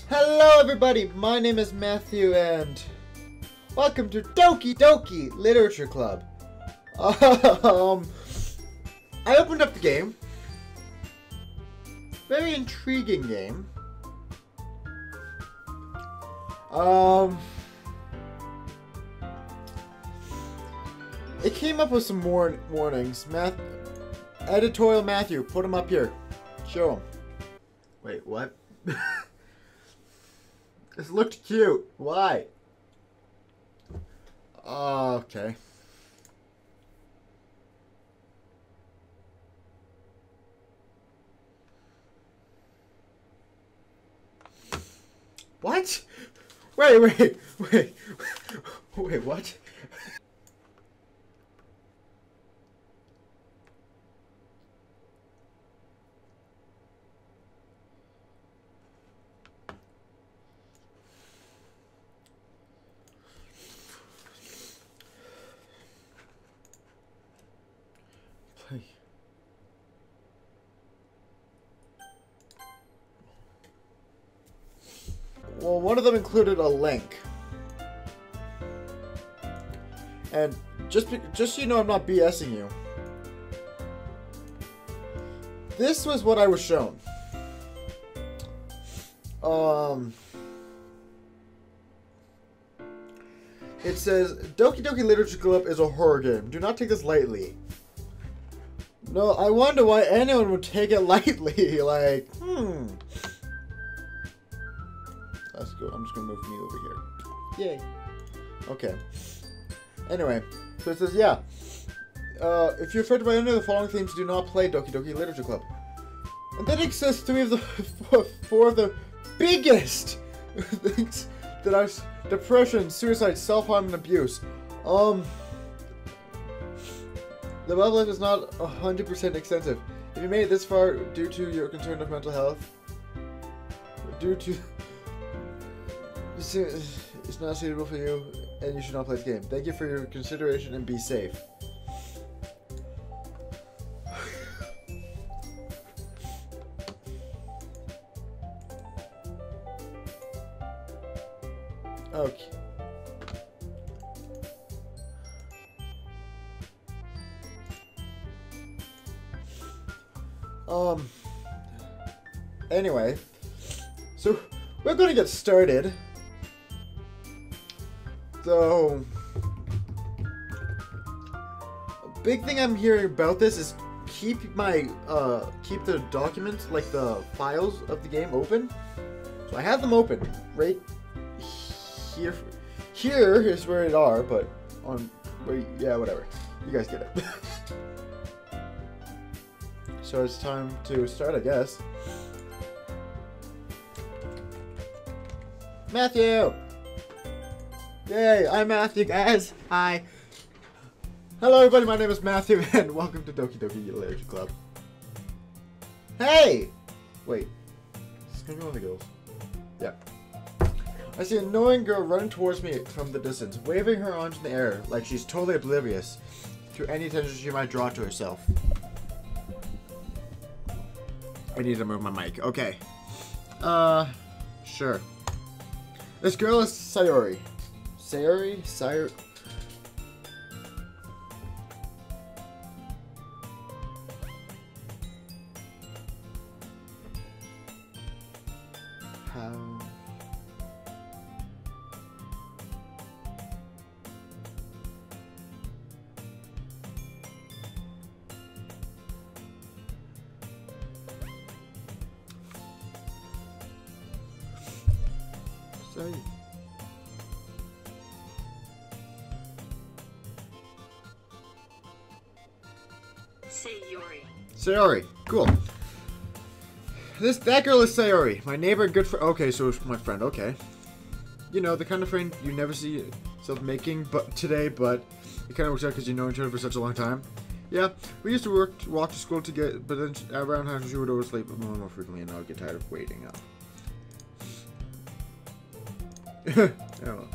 Hello everybody, my name is Matthew and welcome to Doki Doki Literature Club. I opened up the game. Very intriguing game. It came up with some more warnings. Editorial Matthew, put him up here. Show him. Wait, what? This looked cute. Why? Okay. What? Wait, what? Play. Well, one of them included a link. And just so you know, I'm not BSing you. This was what I was shown. It says, Doki Doki Literature Club is a horror game. Do not take this lightly. No, I wonder why anyone would take it lightly. Like, Let's go. I'm just gonna move me over here. Yay. Okay. Anyway, so it says, yeah. If you're affected by any of the following themes, do not play Doki Doki Literature Club. And then it says four of the biggest things that are depression, suicide, self-harm, and abuse. The above list is not 100% extensive. If you made it this far due to your concern of mental health, it's not suitable for you, and you should not play this game. Thank you for your consideration and be safe. Okay. Anyway, so we're gonna get started. So, a big thing I'm hearing about this is keep the documents, like the files of the game, open. So I have them open right here. Here is where it are, but yeah, whatever. You guys get it. So it's time to start, I guess. Matthew! Yay, I'm Matthew, guys. Hi. Hello, everybody. My name is Matthew, and welcome to Doki Doki Literature Club. Hey! Wait. Is this gonna be one of the girls? Yeah. I see an annoying girl running towards me from the distance, waving her arms in the air like she's totally oblivious to any attention she might draw to herself. I need to move my mic. Okay. Sure. This girl is Sayori. Sayori? How? Sayori. Cool. That girl is Sayori. My neighbor and good friend. Okay, so it's my friend. Okay. You know, the kind of friend you never see yourself making but it kind of works out because you know each other for such a long time. Yeah, we used to walk to school together, but then around times she would oversleep more frequently, and I would get tired of waiting up. I don't know.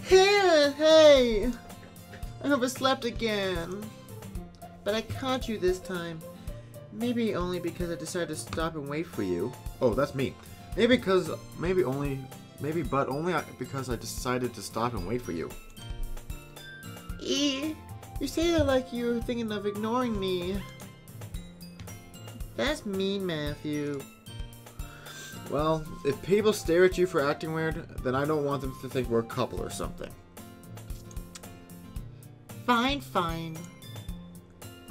Hey! I overslept again. But I caught you this time. Maybe only because I decided to stop and wait for you. Oh, that's me. Maybe because I decided to stop and wait for you. You say that like you're thinking of ignoring me. That's mean, Matthew. Well, if people stare at you for acting weird, then I don't want them to think we're a couple or something. Fine, fine.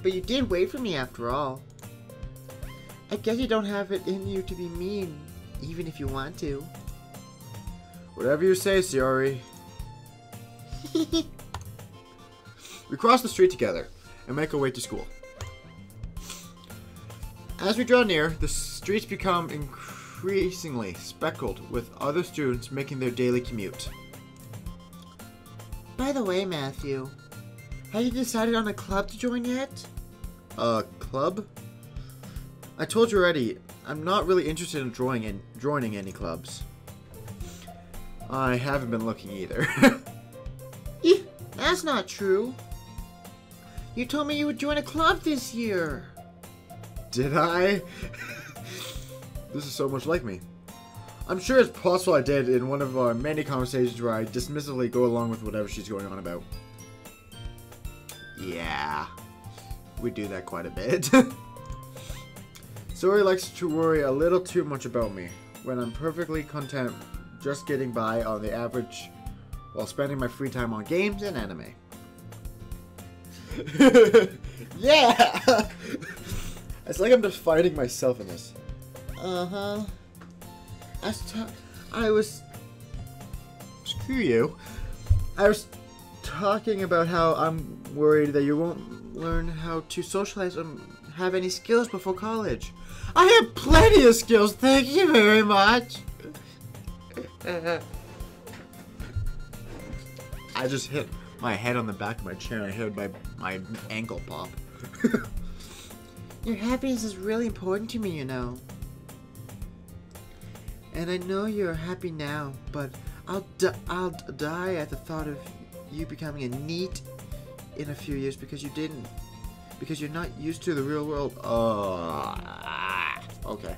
But you did wait for me after all. I guess you don't have it in you to be mean, even if you want to. Whatever you say, Sayori. We cross the street together and make our way to school. As we draw near, the streets become increasingly speckled with other students making their daily commute. By the way, Matthew, have you decided on a club to join yet? A club? I told you already, I'm not really interested in joining any clubs. I haven't been looking either. That's not true. You told me you would join a club this year. Did I? This is so much like me. I'm sure it's possible I did in one of our many conversations where I dismissively go along with whatever she's going on about. Yeah, we do that quite a bit. Sayori likes to worry a little too much about me, when I'm perfectly content just getting by on the average while spending my free time on games and anime. Yeah! It's like I'm just fighting myself in this. Uh-huh. Screw you. I was talking about how I'm worried that you won't learn how to socialize and have any skills before college. I have plenty of skills, thank you very much. I just hit my head on the back of my chair and I heard my ankle pop. Your happiness is really important to me, you know. And I know you're happy now, but I'll die at the thought of you becoming a NEET in a few years because you're not used to the real world. Okay.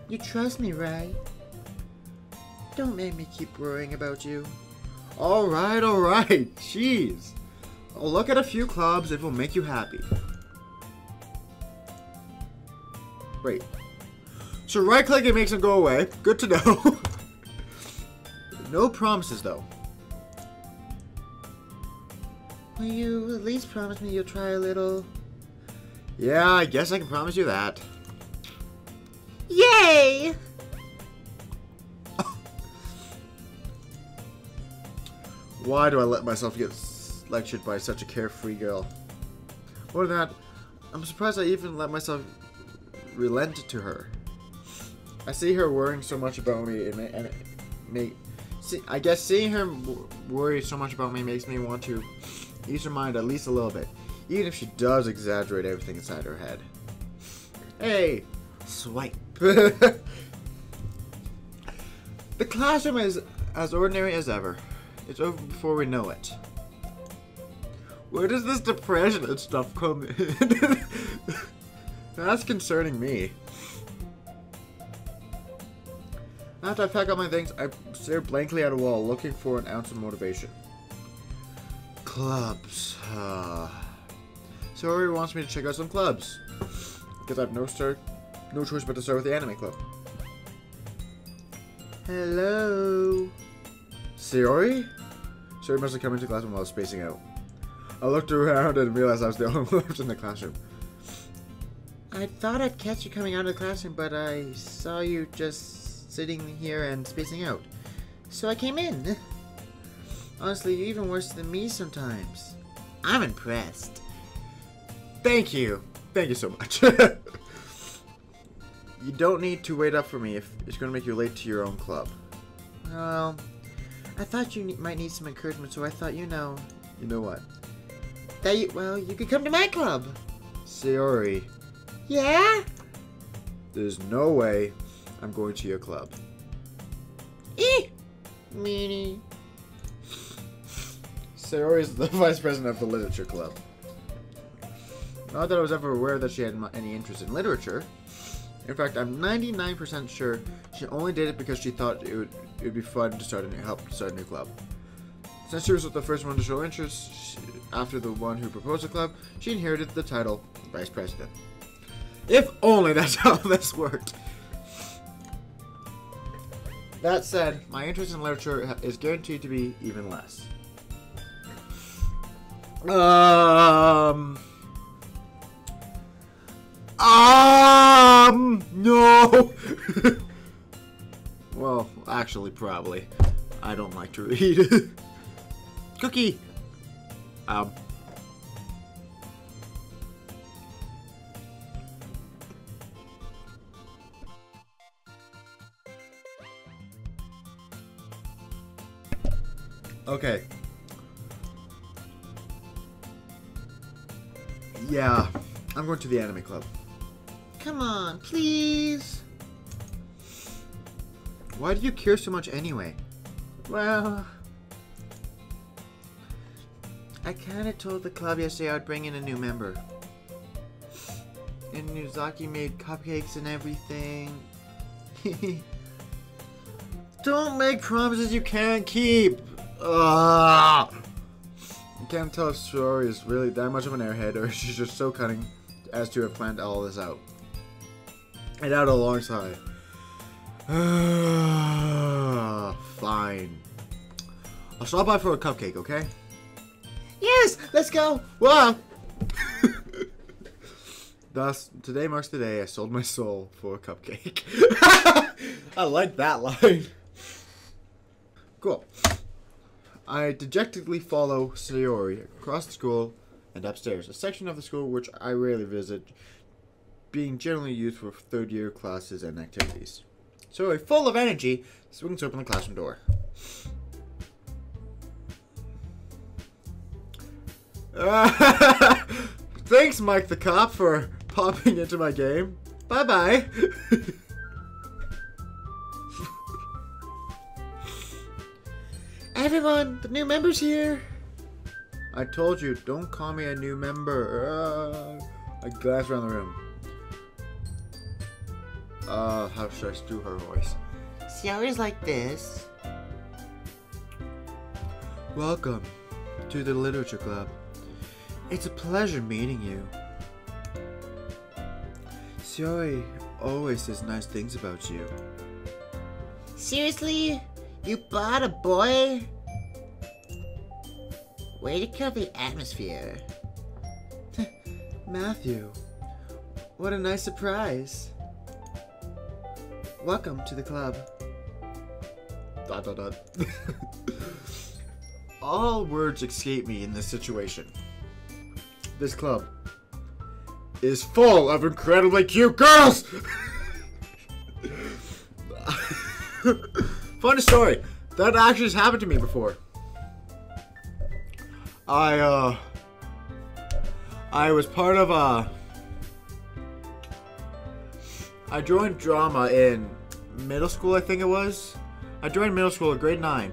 You trust me, right? Don't make me keep worrying about you. Alright. Jeez. I'll look at a few clubs if it'll make you happy. Great. So right click it makes them go away. Good to know. No promises though. Will you at least promise me you'll try a little? Yeah, I guess I can promise you that. Yay! Why do I let myself get lectured by such a carefree girl? More than that, I'm surprised I even let myself relent to her. I see her worrying so much about me, I guess seeing her worry so much about me makes me want to ease her mind at least a little bit, even if she does exaggerate everything inside her head. Hey, swipe. The classroom is as ordinary as ever. It's over before we know it. Where does this depression and stuff come in? That's concerning me. After I pack up my things, I stare blankly at a wall, looking for an ounce of motivation. Clubs. Sayori wants me to check out some clubs. Because I have no choice but to start with the anime club. Hello? Sayori? Sayori must have come into the classroom while I was spacing out. I looked around and realized I was the only one left in the classroom. I thought I'd catch you coming out of the classroom, but I saw you just sitting here and spacing out. So I came in. Honestly, you're even worse than me sometimes. I'm impressed. Thank you. Thank you so much. You don't need to wait up for me if it's going to make you late to your own club. Well, I thought you might need some encouragement, so I thought, you know... You know what? You could come to my club. Sayori. Yeah? There's no way I'm going to your club. Meanie. Sayori is the vice president of the literature club. Not that I was ever aware that she had any interest in literature. In fact, I'm 99% sure she only did it because she thought it would be fun to help start a new club. Since she was the first one to show interest, after the one who proposed the club, she inherited the title Vice President. If only that's how this worked. That said, my interest in literature is guaranteed to be even less. No! Well, actually, probably. I don't like to read. Cookie! Okay. Yeah, I'm going to the anime club. Come on, please. Why do you care so much anyway? Well, I kinda told the club yesterday I'd bring in a new member. And Nuzaki made cupcakes and everything. Don't make promises you can't keep. Ugh. I can't tell if Shiori is really that much of an airhead or she's just so cunning as to have planned all this out. And out alongside. Fine. I'll stop by for a cupcake, okay? Yes, let's go. Wow. Thus, today marks the day I sold my soul for a cupcake. I like that line. Cool. I dejectedly follow Sayori across the school and upstairs, a section of the school which I rarely visit, being generally used for third-year classes and activities. Sayori, full of energy, swings open the classroom door. Thanks, Mike the Cop, for popping into my game. Bye-bye. Everyone, the new member's here. I told you, don't call me a new member. I glance around the room. How should I do her voice? Sayori's like this. Welcome to the Literature Club. It's a pleasure meeting you. Sayori always says nice things about you. Seriously? You bought a boy? Way to kill the atmosphere. Matthew, what a nice surprise. Welcome to the club. ... All words escape me in this situation. This club is full of incredibly cute girls! Funny story. That actually has happened to me before. I was part of I joined drama in middle school, I think it was. I joined middle school at grade 9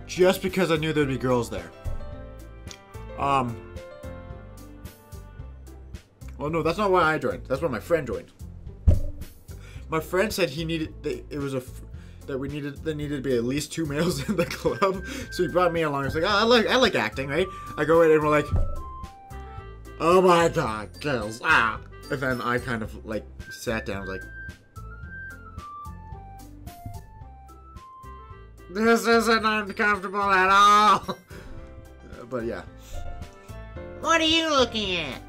just because I knew there'd be girls there. Well, no, that's not why I joined. That's why my friend joined. My friend said he needed there needed to be at least 2 males in the club, so he brought me along. I was like, oh, I like acting, right? I go in and we're like, oh my god, girls, ah! And then I kind of like sat down, like, this isn't uncomfortable at all. But yeah. What are you looking at?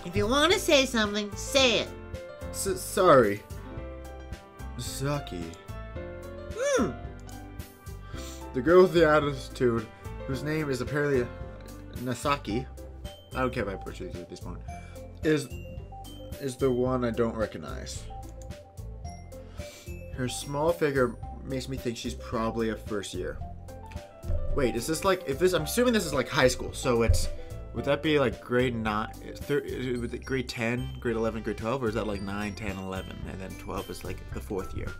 If you want to say something, say it. Sorry. Saki. The girl with the attitude, whose name is apparently Nasaki, I don't care if I butcher these at this point, is the one I don't recognize. Her small figure makes me think she's probably a first year. Wait, is this like, I'm assuming this is like high school, so would that be like grade 9, grade 10, grade 11, grade 12, or is that like 9, 10, 11, and then 12 is like the 4th year?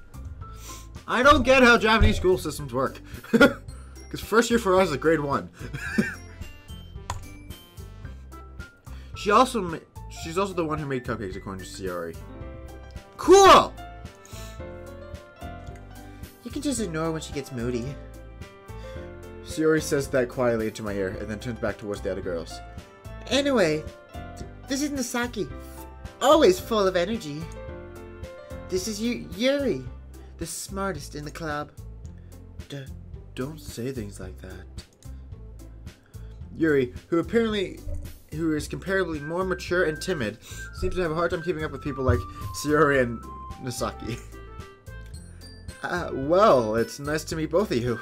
I don't get how Japanese school systems work. Because first year for us is grade 1. She's also the one who made cupcakes, according to Sayori. Cool! You can just ignore when she gets moody. Sayori says that quietly into my ear, and then turns back towards the other girls. Anyway, this is Nisaki. Always full of energy. This is Yuri, the smartest in the club. Don't say things like that. Yuri, who is comparably more mature and timid, seems to have a hard time keeping up with people like Sayori and Nisaki. Well, it's nice to meet both of you.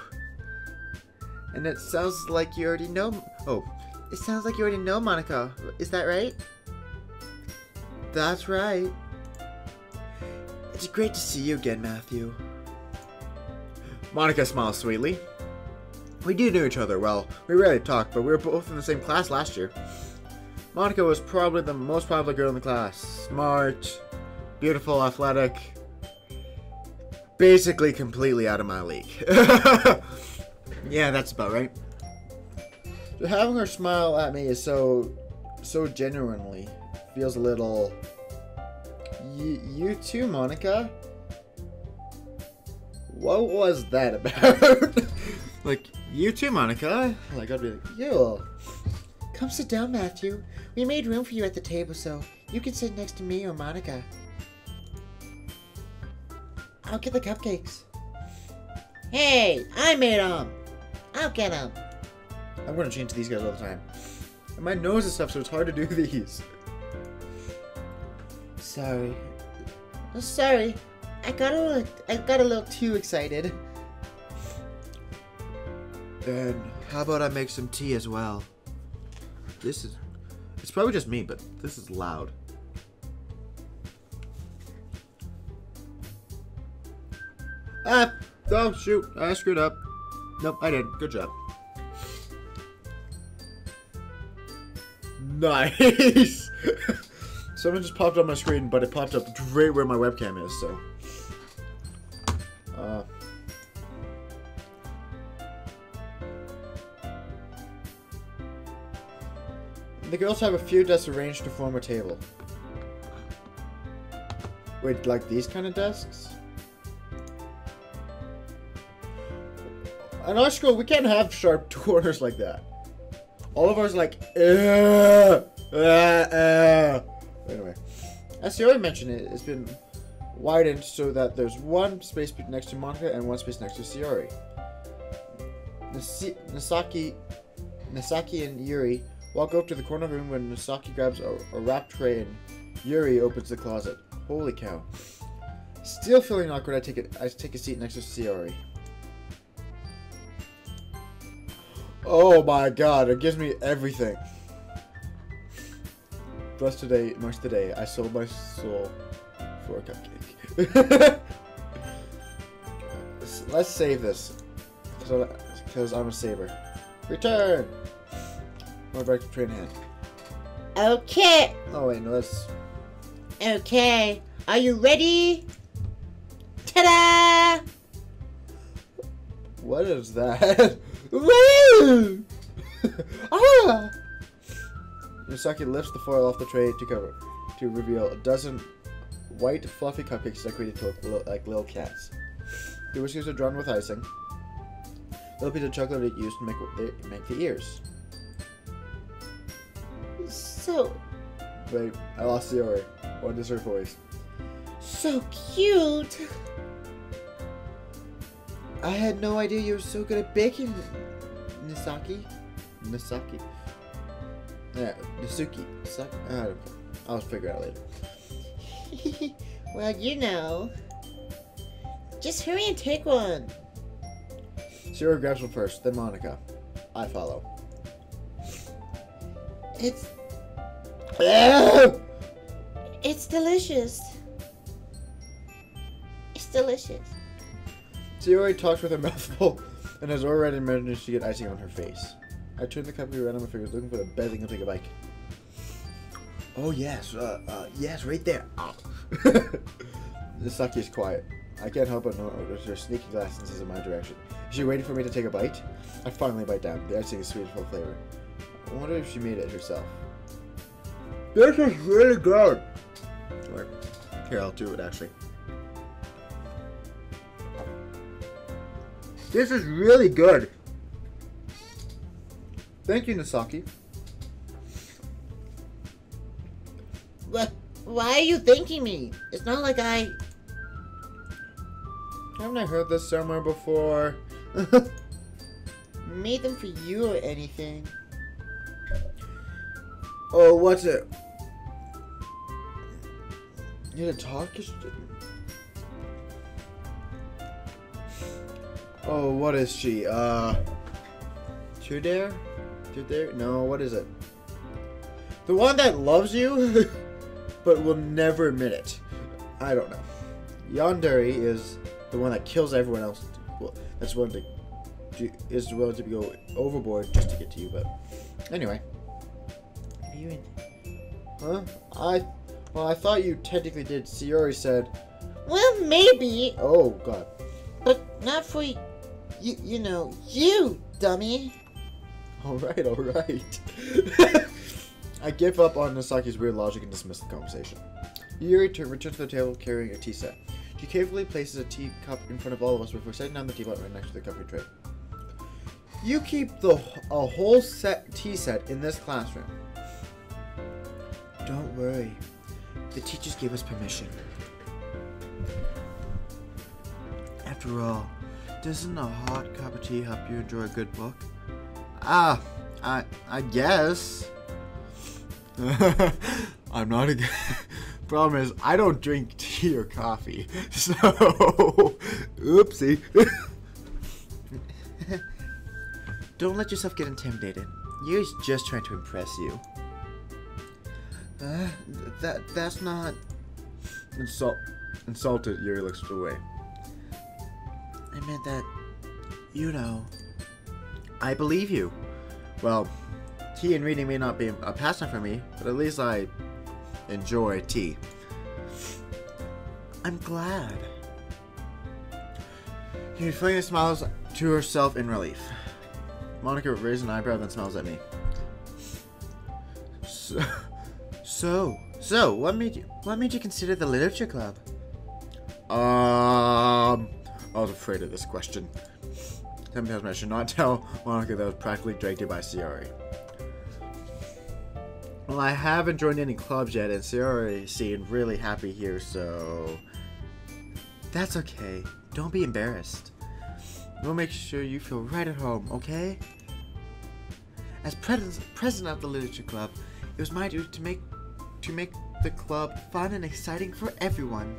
And it sounds like you already know... Oh, it sounds like you already know Monica. Is that right? That's right. It's great to see you again, Matthew. Monica smiles sweetly. We do know each other well. We rarely talk, but we were both in the same class last year. Monica was probably the most popular girl in the class. Smart, beautiful, athletic. Basically completely out of my league. Yeah, that's about right. Having her smile at me is so genuinely feels a little... You too, Monica? What was that about? Like, you too, Monica? Like, I'd be like, you. Come sit down, Matthew. We made room for you at the table, so you can sit next to me or Monica. I'll get the cupcakes. Hey, I made them. I'll get them. I'm going to change these guys all the time. And my nose is stuff, so it's hard to do these. Sorry. Oh, sorry. I got a little too excited. Then how about I make some tea as well? It's probably just me, but this is loud. Oh shoot, I screwed up. Nope, I did. Good job. Nice! Something just popped on my screen, but it popped up right where my webcam is, so... The girls have a few desks arranged to form a table. Wait, like these kind of desks? In our school, we can't have sharp corners like that. All of ours are like, Anyway, as Sayori mentioned, it's been widened so that there's one space next to Monica and one space next to Sayori. Nisaki and Yuri walk up to the corner of the room when Nisaki grabs a wrapped tray and Yuri opens the closet. Holy cow. Still feeling awkward, I take a seat next to Sayori. Oh my god, it gives me everything. Thus today marks the day I sold my soul for a cupcake. Let's save this. Because I'm a saver. Return! More back to train hand. Okay. Oh wait, no, that's... Okay. Are you ready? Ta-da! What is that? Woo! Ah! Misaki lifts the foil off the tray to reveal a dozen white, fluffy cupcakes decorated to look like little cats. The whiskers are drawn with icing. Little piece of chocolate are used to make the ears. So... Wait, I lost Sayori. What is her voice? So cute! I had no idea you were so good at baking, Nisaki. Yeah, Nisuki. I don't know. I'll figure it out later. Well, you know. Just hurry and take one. Sayori grabs one first, then Monica. I follow. It's delicious. It's delicious. Sayori talks with her mouth full and has already managed to get icing on her face. I turn the cupcake around on my fingers, looking for the best thing to take a bite. Oh yes, yes, right there. Nisaki is quiet. I can't help but notice her sneaky glances in my direction. Is she waiting for me to take a bite? I finally bite down. The icing is sweet and full of flavor. I wonder if she made it herself. This is really good. Or, here, I'll do it actually. This is really good. Thank you, Nasaki. What? Why are you thanking me? It's not like I... Haven't I heard this somewhere before? made them for you or anything. Oh, what's it? You need to talk? Oh, what is she? Tudare? Tudare? No, what is it? The one that loves you, but will never admit it. I don't know. Yandere is the one that kills everyone else. Well, that's one that is willing to go overboard just to get to you, but anyway. Are you in? Huh? I thought you technically did. Sayori said. Well, maybe. Oh, God. But not for you know, you, dummy. Alright, alright. I give up on Nasaki's weird logic and dismiss the conversation. Yuri returns to the table carrying a tea set. She carefully places a tea cup in front of all of us before setting down the teapot right next to the cupcake tray. You keep a whole tea set in this classroom. Don't worry. The teachers gave us permission. After all, doesn't a hot cup of tea help you enjoy a good book? I guess. I'm not a... Problem is, I don't drink tea or coffee, so... Oopsie. Don't let yourself get intimidated. Yuri's just trying to impress you. That's not... Insulted, Yuri looks away. I meant that, you know... I believe you. Well, tea and reading may not be a pastime for me, but at least I enjoy tea. I'm glad. Yuri flinging smiles to herself in relief. Monica raises an eyebrow, then smiles at me. So, what made you consider the literature club? I was afraid of this question. Sometimes I should not tell Monica that I was practically dragged here by Sayori. Well, I haven't joined any clubs yet, and Sayori seemed really happy here, so... That's okay. Don't be embarrassed. We'll make sure you feel right at home, okay? As president of the literature club, it was my duty to make the club fun and exciting for everyone.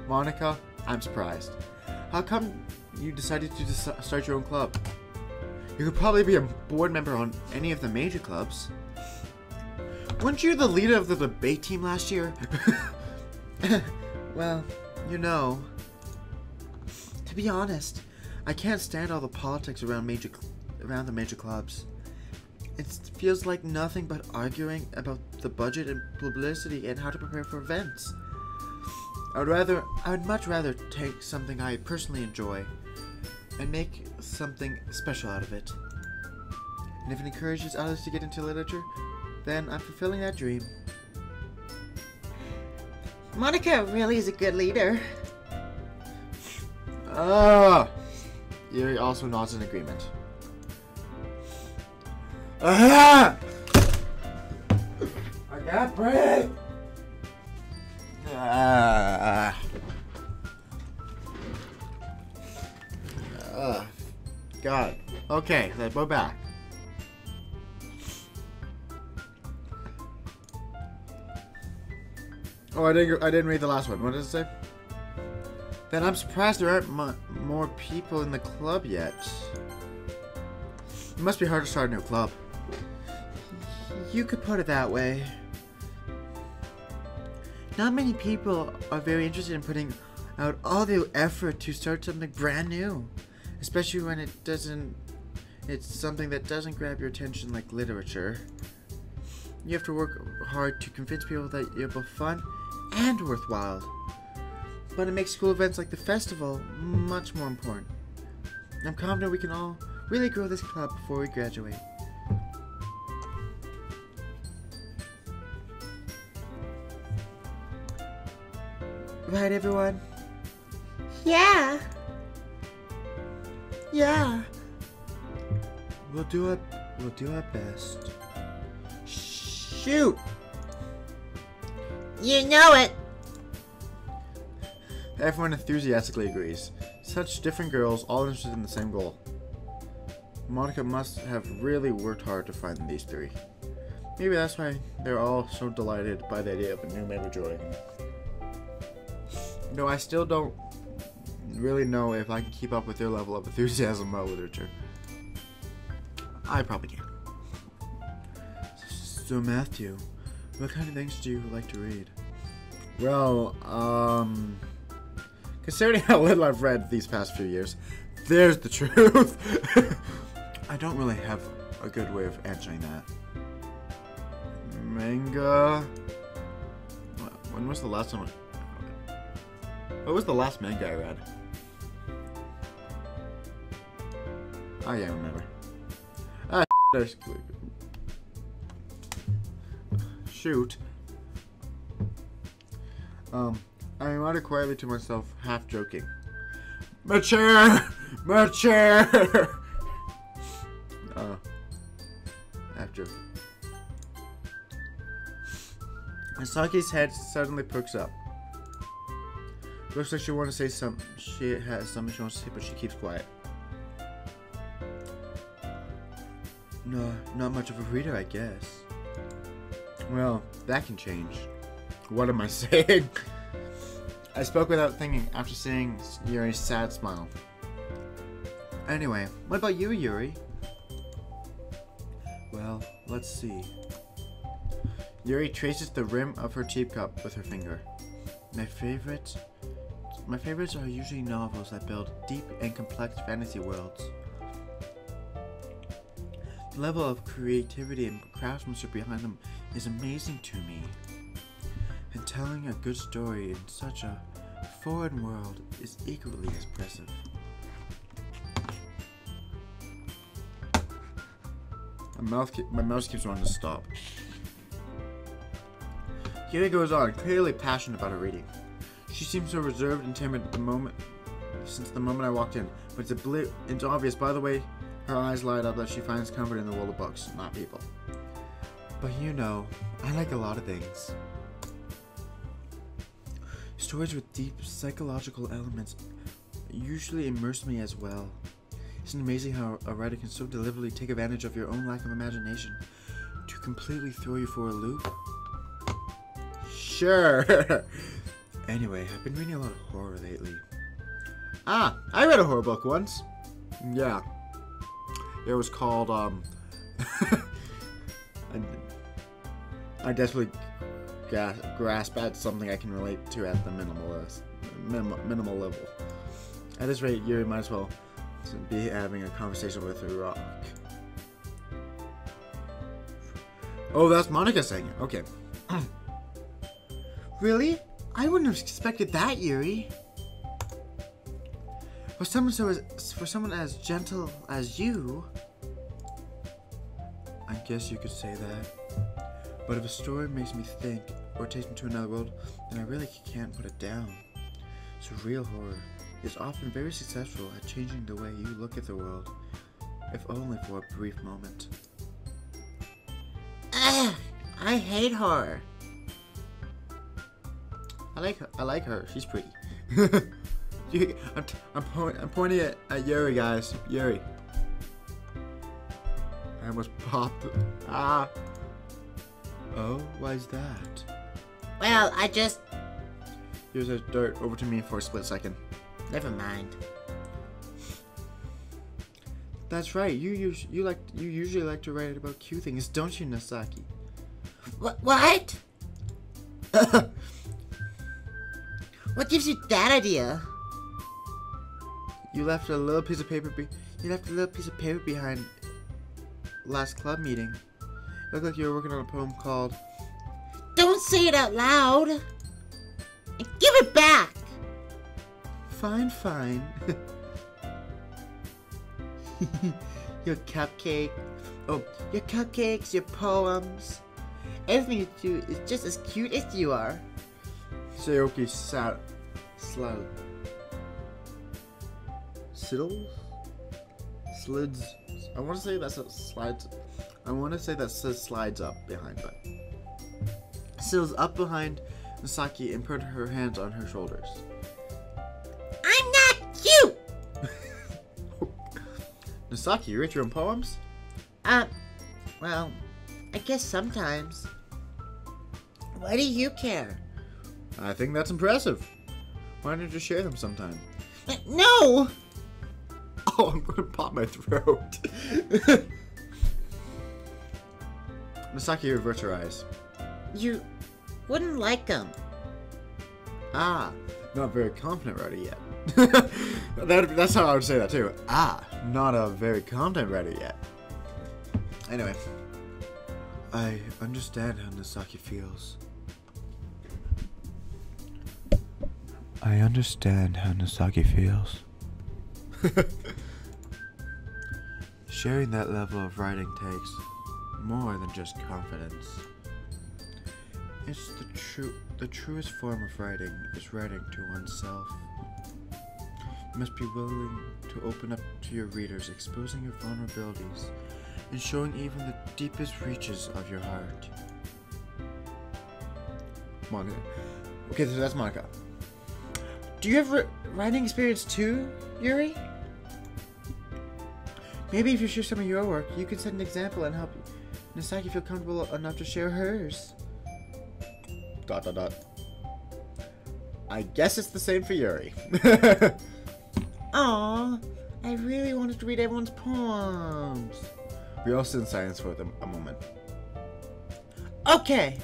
Monica, I'm surprised. How come you decided to start your own club? You could probably be a board member on any of the major clubs. Weren't you the leader of the debate team last year? Well, you know. To be honest, I can't stand all the politics around the major clubs. It feels like nothing but arguing about the budget and publicity and how to prepare for events. I would much rather take something I personally enjoy and make something special out of it. And if it encourages others to get into literature, then I'm fulfilling that dream. Monica really is a good leader. Yuri also nods in agreement. I can't breathe! God. Okay, then we're back. Oh, I didn't read the last one. What does it say? Then I'm surprised there aren't more people in the club yet. It must be hard to start a new club. You could put it that way. Not many people are very interested in putting out all the effort to start something brand new. Especially when it's something that doesn't grab your attention like literature. You have to work hard to convince people that you're both fun and worthwhile. But it makes school events like the festival much more important. I'm confident we can all really grow this club before we graduate. right, everyone? Yeah. Yeah. We'll do our best. Shoot! You know it. Everyone enthusiastically agrees. Such different girls, all interested in the same goal. Monica must have really worked hard to find these three. Maybe that's why they're all so delighted by the idea of a new member joining. No, I still don't really know if I can keep up with their level of enthusiasm about literature. I probably can. So Matthew, what kind of things do you like to read? Well, considering how little I've read these past few years, there's the truth. I don't really have a good way of answering that. Manga. When was the last time? What was the last manga I read? I can't remember. There's. Shoot. I muttered quietly to myself, half joking. Mature! Mature! Half joking. Misaki's head suddenly perks up. Looks like she wants to say something. She has something she wants to say, but she keeps quiet. No, not much of a reader, I guess. Well, that can change. What am I saying? I spoke without thinking after seeing Yuri's sad smile. Anyway, what about you, Yuri? Well, let's see. Yuri traces the rim of her teacup with her finger. My favorites are usually novels that build deep and complex fantasy worlds. The level of creativity and craftsmanship behind them is amazing to me. And telling a good story in such a foreign world is equally as impressive. My mouse keeps wanting to stop. Yuri goes on, clearly passionate about her reading. She seems so reserved and timid since the moment I walked in, but it's obvious by the way her eyes light up that she finds comfort in the world of books, not people. But you know, I like a lot of things. Stories with deep psychological elements usually immerse me as well. Isn't it amazing how a writer can so deliberately take advantage of your own lack of imagination to completely throw you for a loop? Sure! Anyway, I've been reading a lot of horror lately. Ah, I read a horror book once. Yeah. It was called, I desperately grasp at something I can relate to at the minimal level. At this rate, you might as well be having a conversation with a rock. Oh, that's Monica saying it. Okay. Really? I wouldn't have expected that, Yuri. For someone as gentle as you, I guess you could say that. But if a story makes me think or takes me to another world, then I really can't put it down. So real horror is often very successful at changing the way you look at the world, if only for a brief moment. Ugh, I hate horror. I like her. She's pretty. I'm pointing at Yuri, guys. Yuri. I almost popped. Ah. Oh, why is that? Well, I just... Here's a dart over to me for a split second. Never mind. That's right. You usually like to write about cute things, don't you, Nasaki? What? What gives you that idea? You left a little piece of paper. Behind last club meeting. It looked like you were working on a poem called. Don't say it out loud. And give it back. Fine. Your cupcake. Oh, your cupcakes, your poems. Everything you do is just as cute as you are. Sayoki sat Slids. I want to say that's a slides. I want to say that says slides up behind, but Sills up behind Misaki and put her hands on her shoulders. I'm not cute! Misaki, you write your own poems? Well, I guess sometimes. Why do you care? I think that's impressive. Why don't you share them sometime? No! Oh, I'm gonna pop my throat. Misaki reverts her eyes. You wouldn't like them. Ah, not very confident writer yet. That's how I would say that too. Ah, not a very confident writer yet. Anyway, I understand how Misaki feels. I understand how Misaki feels. Sharing that level of writing takes more than just confidence. It's the truest form of writing is writing to oneself. You must be willing to open up to your readers, exposing your vulnerabilities and showing even the deepest reaches of your heart. Monica. Okay, so that's Monica. Do you have writing experience too, Yuri? Maybe if you share some of your work, you can set an example and help Misaki feel comfortable enough to share hers. ... I guess it's the same for Yuri. Aw, I really wanted to read everyone's poems. We all sit in silence for a moment. Okay,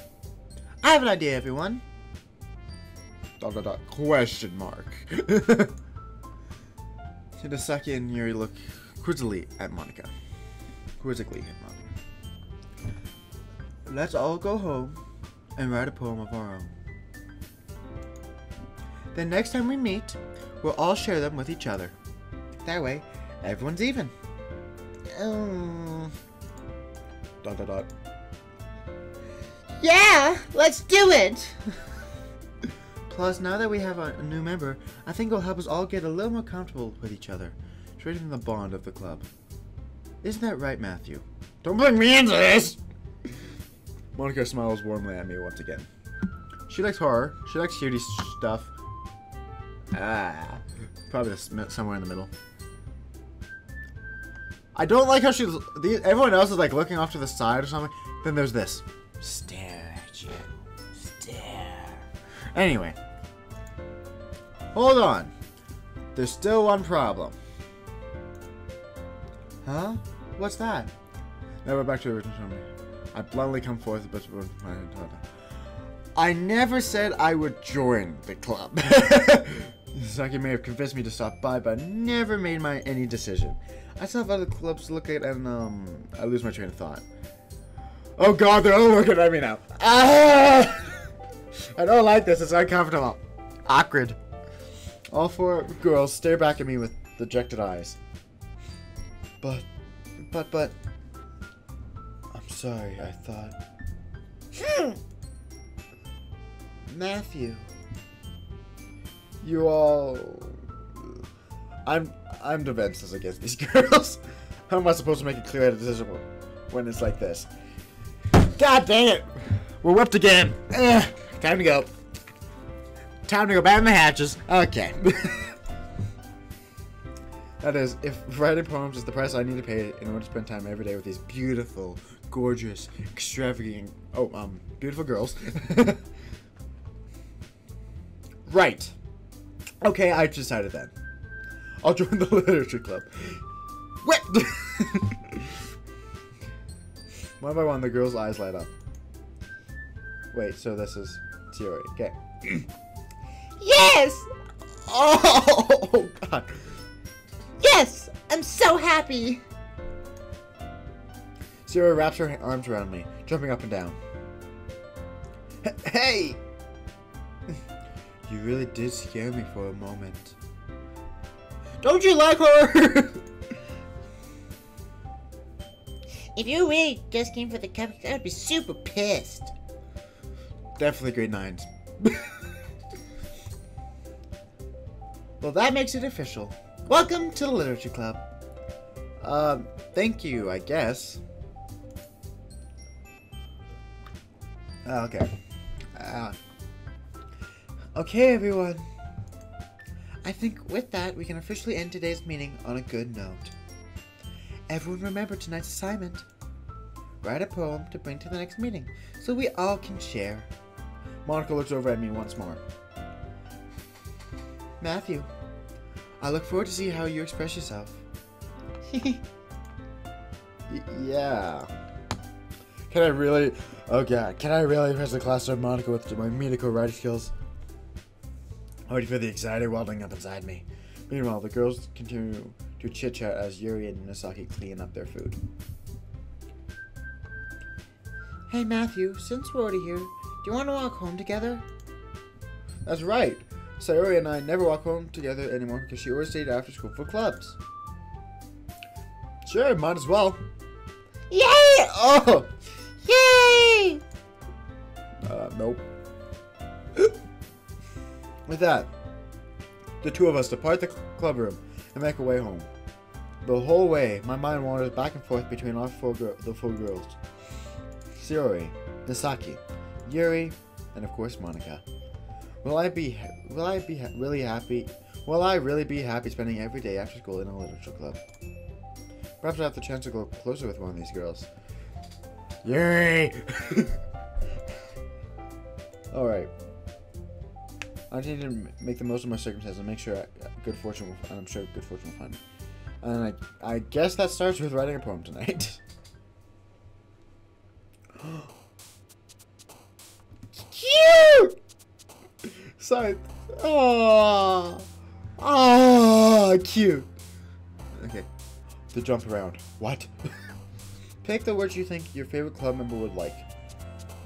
I have an idea, everyone. ... Question mark. Hinasaki and Yuri look quizzically at Monica. Let's all go home and write a poem of our own. Then next time we meet, we'll all share them with each other. That way, everyone's even. Yeah, let's do it! Plus, now that we have a new member, I think it'll help us all get a little more comfortable with each other, strengthening the bond of the club. Isn't that right, Matthew? Don't bring me into this! Monica smiles warmly at me once again. She likes horror. She likes cutie stuff. Ah, probably somewhere in the middle. I don't like how everyone else is like looking off to the side or something. Then there's this. Stare at you. Stare. Anyway. Hold on. There's still one problem. Huh? What's that? Now we're back to the original summary. I bluntly come forth with my I never said I would join the club. Saki may have convinced me to stop by, but I never made any decision. I still have other clubs to look at, and I lose my train of thought. Oh god, they're all looking at me now. Ah! I don't like this. It's uncomfortable. Awkward. All four girls stare back at me with dejected eyes. But. I'm sorry, I thought. Matthew. You all... I'm defenseless against these girls. How am I supposed to make a clear decision when it's like this? God dang it! We're whipped again. Time to go. Time to go back in the hatches. Okay. That is, if writing poems is the price I need to pay in order to spend time every day with these beautiful, gorgeous, extravagant, beautiful girls. Right. Okay, I decided then. I'll join the literature club. What? One by one, the girls' eyes light up. Wait, so this is Theory. Okay. Yes! Oh, God. Yes! I'm so happy! Sierra wraps her arms around me, jumping up and down. Hey! You really did scare me for a moment. Don't you like her? If you really just came for the cupcake, I would be super pissed. Definitely grade 9s. Well, that makes it official. Welcome to the Literature Club. Thank you, I guess. Okay. Okay, everyone. I think with that, we can officially end today's meeting on a good note. Everyone remember tonight's assignment. Write a poem to bring to the next meeting, so we all can share. Monica looks over at me once more. Matthew, I look forward to see how you express yourself. Yeah. Can I really... Oh god, can I really impress the class of Monica with my medical writing skills? I already feel the anxiety welling up inside me. Meanwhile, the girls continue to chit-chat as Yuri and Misaki clean up their food. Hey Matthew, since we're already here, do you want to walk home together? That's right. Sayori and I never walk home together anymore because she always stayed after school for clubs. Sure, might as well. Yay! Oh! Yay! Nope. With that, the two of us depart the club room and make our way home. The whole way, my mind wanders back and forth between the four girls. Sayori, Misaki, Yuri, and of course Monica. Will I really be happy spending every day after school in a literature club? Perhaps I have the chance to go closer with one of these girls. Yuri! Alright. I just need to make the most of my circumstances and make sure good fortune will find me. And I guess that starts with writing a poem tonight. Cute! Sorry. Oh, cute. Okay. To jump around. What? Pick the words you think your favorite club member would like.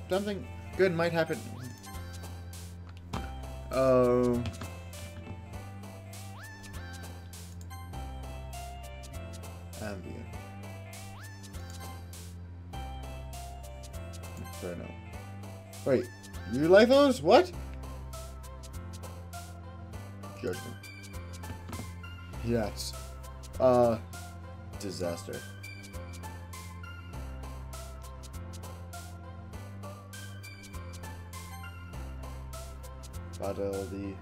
Something good might happen. Ambient. Inferno. Wait, you like those? What? Judgment. Yes. Disaster. Fidelity.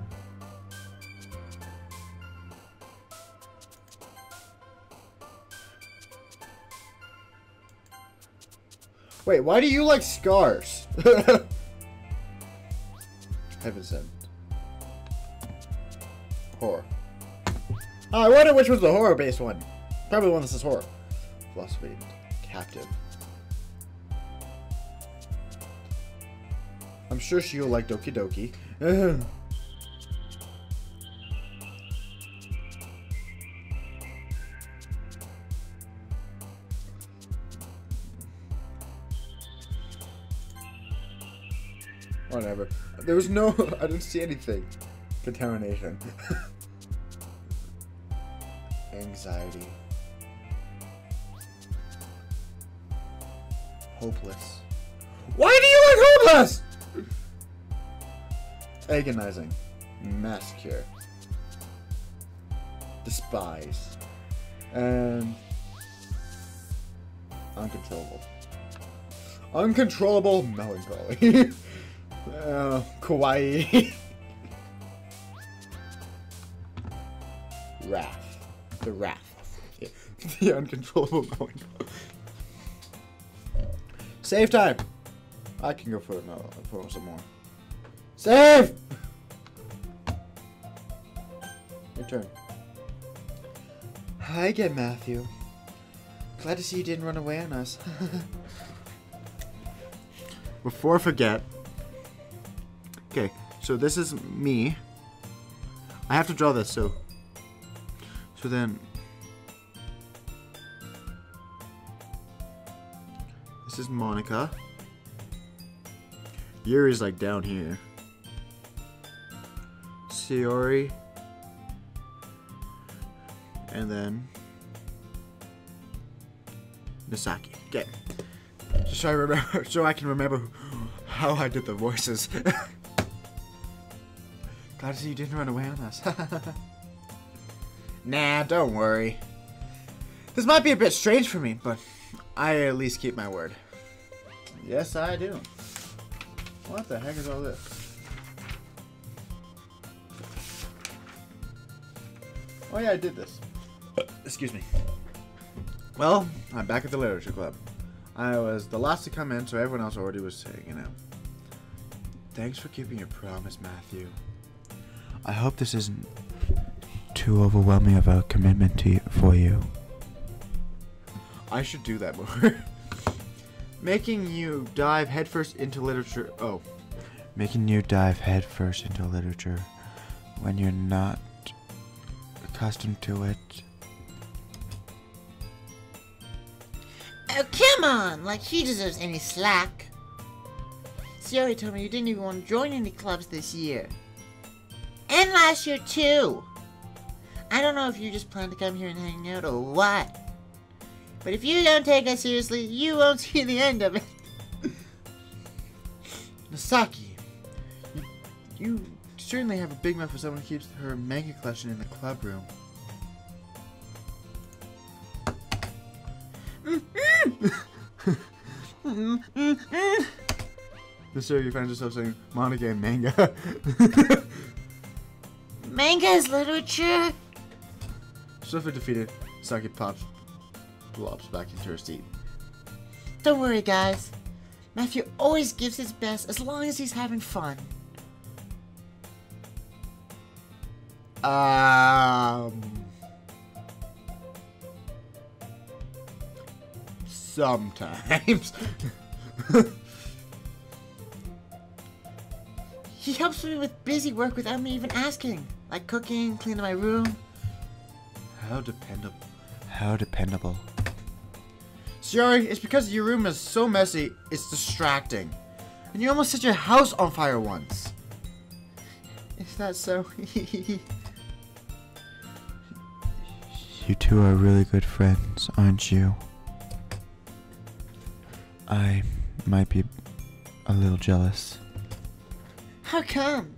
Wait, why do you like scars? Heaven sent. Horror. Oh, I wonder which was the horror-based one. Probably the one that says horror. Philosophy. Captive. I'm sure she'll like Doki Doki. Whatever. There was no... I didn't see anything. Contamination. Anxiety. Hopeless. Why do you like hopeless? Agonizing. Massacre. Despise. And... uncontrollable. Uncontrollable melancholy. Kawaii. Wrath. The wrath. The uncontrollable melancholy. Save time. I can go for some more. Save! Your turn. Hi again, Matthew. Glad to see you didn't run away on us. Before I forget. Okay, so this is me. I have to draw this, so then this is Monica. Yuri's like down here. Sayori. And then Misaki. Okay. Just so I remember, so I can remember how I did the voices. Glad to see you didn't run away on us. Nah, don't worry. This might be a bit strange for me, but I at least keep my word. Yes, I do. What the heck is all this? Oh yeah, I did this. Excuse me. Well, I'm back at the Literature Club. I was the last to come in, so everyone else already was hanging out. Thanks for keeping your promise, Matthew. I hope this isn't too overwhelming of a commitment for you. I should do that more. Making you dive headfirst into literature. Oh. Making you dive headfirst into literature when you're not accustomed to it. Oh, come on! Like he deserves any slack. Sierra told me you didn't even want to join any clubs this year. And last year, too. I don't know if you just plan to come here and hang out or what. But if you don't take us seriously, you won't see the end of it. Nasaki, you certainly have a big mouth for someone who keeps her manga collection in the club room. This year you find yourself saying manga and manga. Manga is literature? Swiftly defeated, Saki flops back into her seat. Don't worry, guys. Matthew always gives his best as long as he's having fun. Sometimes. He helps me with busy work without me even asking. Like cooking, cleaning my room. How dependable. How dependable. Shiori, it's because your room is so messy, it's distracting. And you almost set your house on fire once. Is that so? You two are really good friends, aren't you? I might be a little jealous. How come?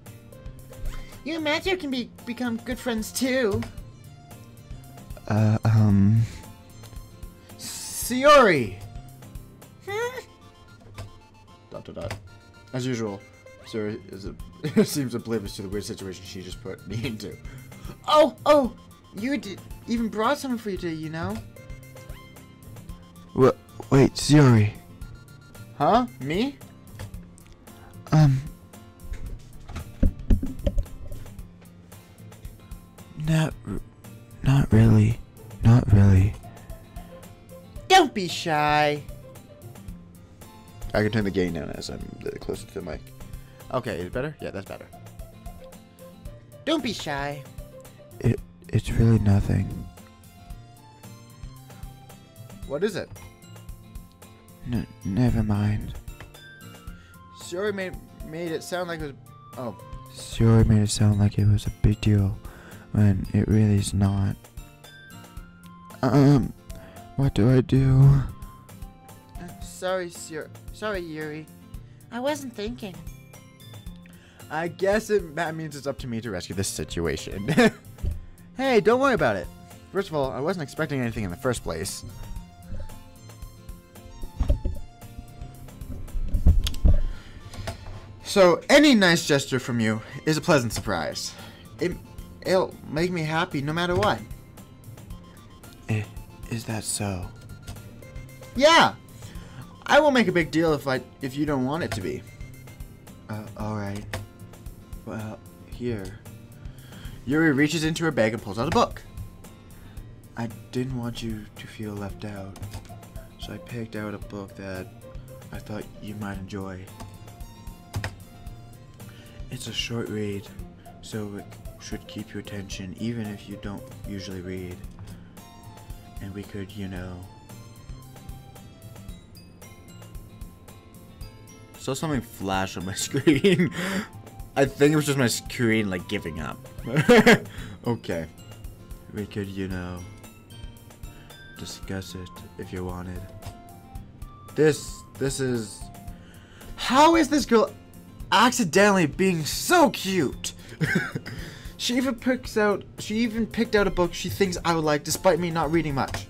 You and Matthew can become good friends too. Shiori! Dot dot dot. As usual, Shiori seems oblivious to the weird situation she just put me into. Oh! You even brought something for you today, you know? Wait, Shiori. Huh? Me? Not really. Not really. Don't be shy. I can turn the gain down as I'm closer to the mic. Okay, is it better? Yeah, that's better. Don't be shy. It's really nothing. What is it? Never mind. Shiori made it sound like it was... Oh. Shiori made it sound like it was a big deal when it really is not. What do I do? Sorry, Yuri. I wasn't thinking. I guess that means it's up to me to rescue this situation. Hey, don't worry about it. First of all, I wasn't expecting anything in the first place. So, any nice gesture from you is a pleasant surprise. It'll make me happy no matter what. Is that so? Yeah! I won't make a big deal if you don't want it to be. Alright. Well, here. Yuri reaches into her bag and pulls out a book. I didn't want you to feel left out, so I picked out a book that I thought you might enjoy. It's a short read, so it should keep your attention even if you don't usually read. And we could, Saw something flash on my screen. I think it was just my screen, giving up. Okay. We could, discuss it if you wanted. This is... How is this girl accidentally being so cute? She even picked out a book she thinks I would like, despite me not reading much.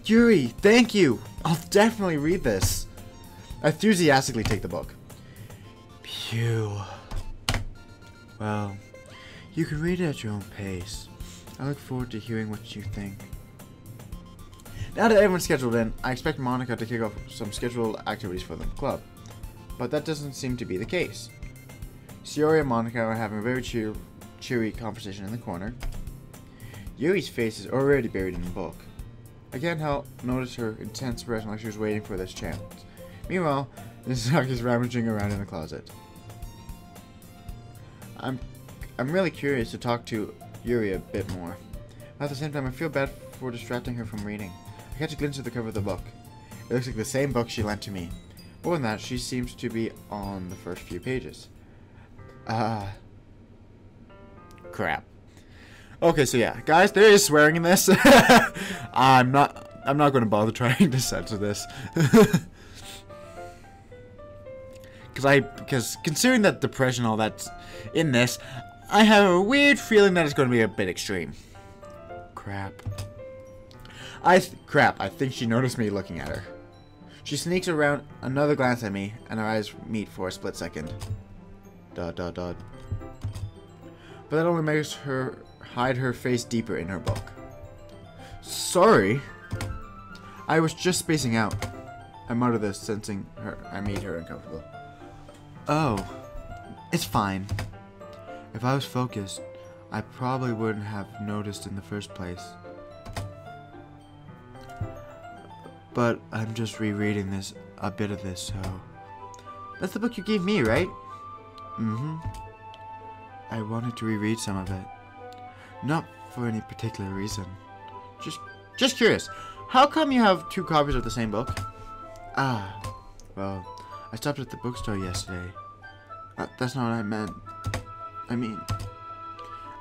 Yuri, thank you. I'll definitely read this. I enthusiastically take the book. Phew. Well, you can read it at your own pace. I look forward to hearing what you think. Now that everyone's scheduled in, I expect Monica to kick off some scheduled activities for the club. But that doesn't seem to be the case. Shiori and Monica are having a very cheery conversation in the corner. Yuri's face is already buried in the book. I can't help notice her intense expression like she was waiting for this chance. Meanwhile, Mizaki is rummaging around in the closet. I'm really curious to talk to Yuri a bit more. At the same time, I feel bad for distracting her from reading. I catch a glimpse of the cover of the book. It looks like the same book she lent to me. More than that, she seems to be on the first few pages. Crap. Okay, so yeah, guys, there is swearing in this. I'm not going to bother trying to censor this. Because considering that depression, all that's in this, I have a weird feeling that it's going to be a bit extreme. Crap. I think she noticed me looking at her. She sneaks around another glance at me, and our eyes meet for a split second. ... But that only makes her hide her face deeper in her book. Sorry. I was just spacing out. I mutter this, sensing I made her uncomfortable. Oh, it's fine. If I was focused, I probably wouldn't have noticed in the first place. But I'm just rereading a bit of this, so... That's the book you gave me, right? Mm-hmm. I wanted to reread some of it. Not for any particular reason. Just curious. How come you have 2 copies of the same book? Well, I stopped at the bookstore yesterday. That's not what I meant. I mean,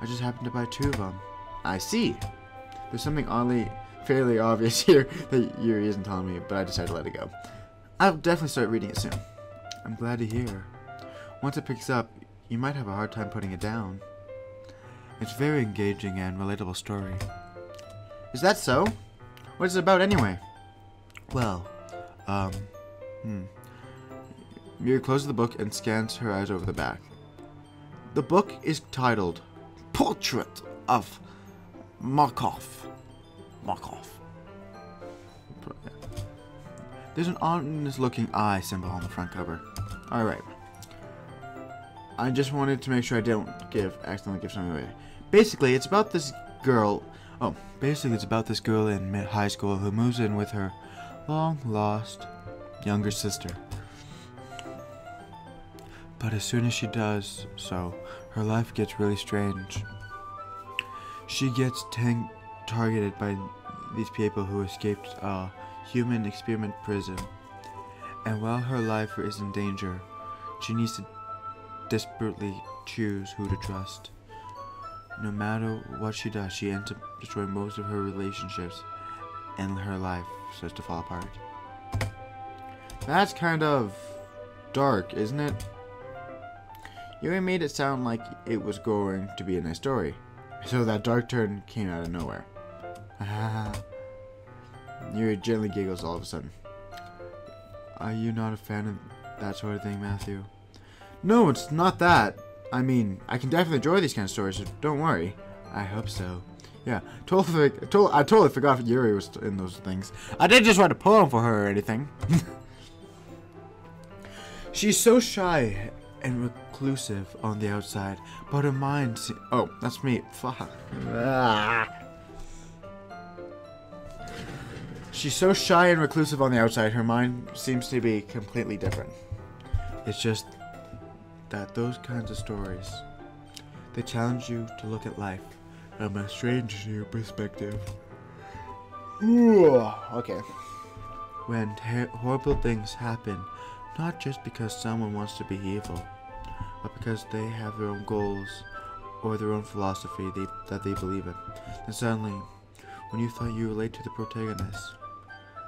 I just happened to buy 2 of them. I see. There's something fairly obvious here that Yuri isn't telling me, but I decided to let it go. I'll definitely start reading it soon. I'm glad to hear. Once it picks up, you might have a hard time putting it down. It's a very engaging and relatable story. Is that so? What is it about anyway? Well, Yuri closes the book and scans her eyes over the back. The book is titled Portrait of Markov. There's an ominous-looking eye symbol on the front cover. Alright. I just wanted to make sure I don't accidentally give something away. Basically, it's about this girl... it's about this girl in high school who moves in with her long-lost younger sister. But as soon as she does so, her life gets really strange. She gets targeted by these people who escaped a human experiment prison. And while her life is in danger, she needs to desperately choose who to trust. No matter what she does, she ends up destroying most of her relationships, and her life starts to fall apart. That's kind of dark, isn't it? Yuri made it sound like it was going to be a nice story, so that dark turn came out of nowhere. Yuri gently giggles all of a sudden. Are you not a fan of that sort of thing, Matthew? No, it's not that. I mean, I can definitely enjoy these kind of stories, so don't worry. I hope so. Yeah, I totally forgot Yuri was in those things. I didn't just write a poem for her or anything. She's so shy and reclusive on the outside, but her mind... Oh, that's me. Fuck. She's so shy and reclusive on the outside, her mind seems to be completely different. It's just that those kinds of stories, they challenge you to look at life from a strange new perspective. Okay. When horrible things happen, not just because someone wants to be evil, but because they have their own goals or their own philosophy that they believe in. Then suddenly, when you thought you relate to the protagonists,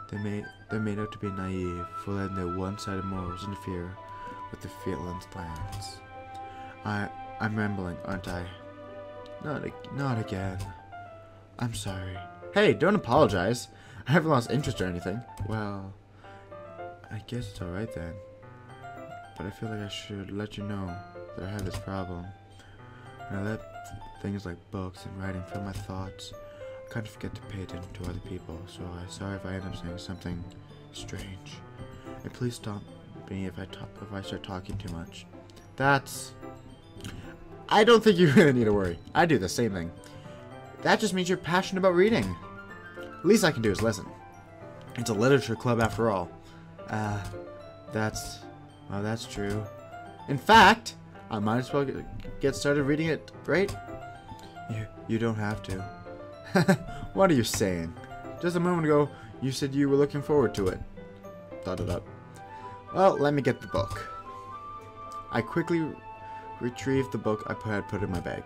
they're made out to be naive for letting their one-sided morals interfere with the villain's plans. I'm rambling, aren't I? Not again. I'm sorry. Hey, don't apologize. I haven't lost interest or anything. Well, I guess it's alright then. But I feel like I should let you know that I have this problem. When I let things like books and writing fill my thoughts, I kind of forget to pay attention to other people, so I'm sorry if I end up saying something strange. And please stop me if I start talking too much. I don't think you really need to worry. I do the same thing. That just means you're passionate about reading. Least I can do is listen. It's a literature club after all. That's true. In fact, I might as well get started reading it, right? You don't have to. What are you saying? Just a moment ago, you said you were looking forward to it. Well, let me get the book. I quickly retrieved the book I had put in my bag.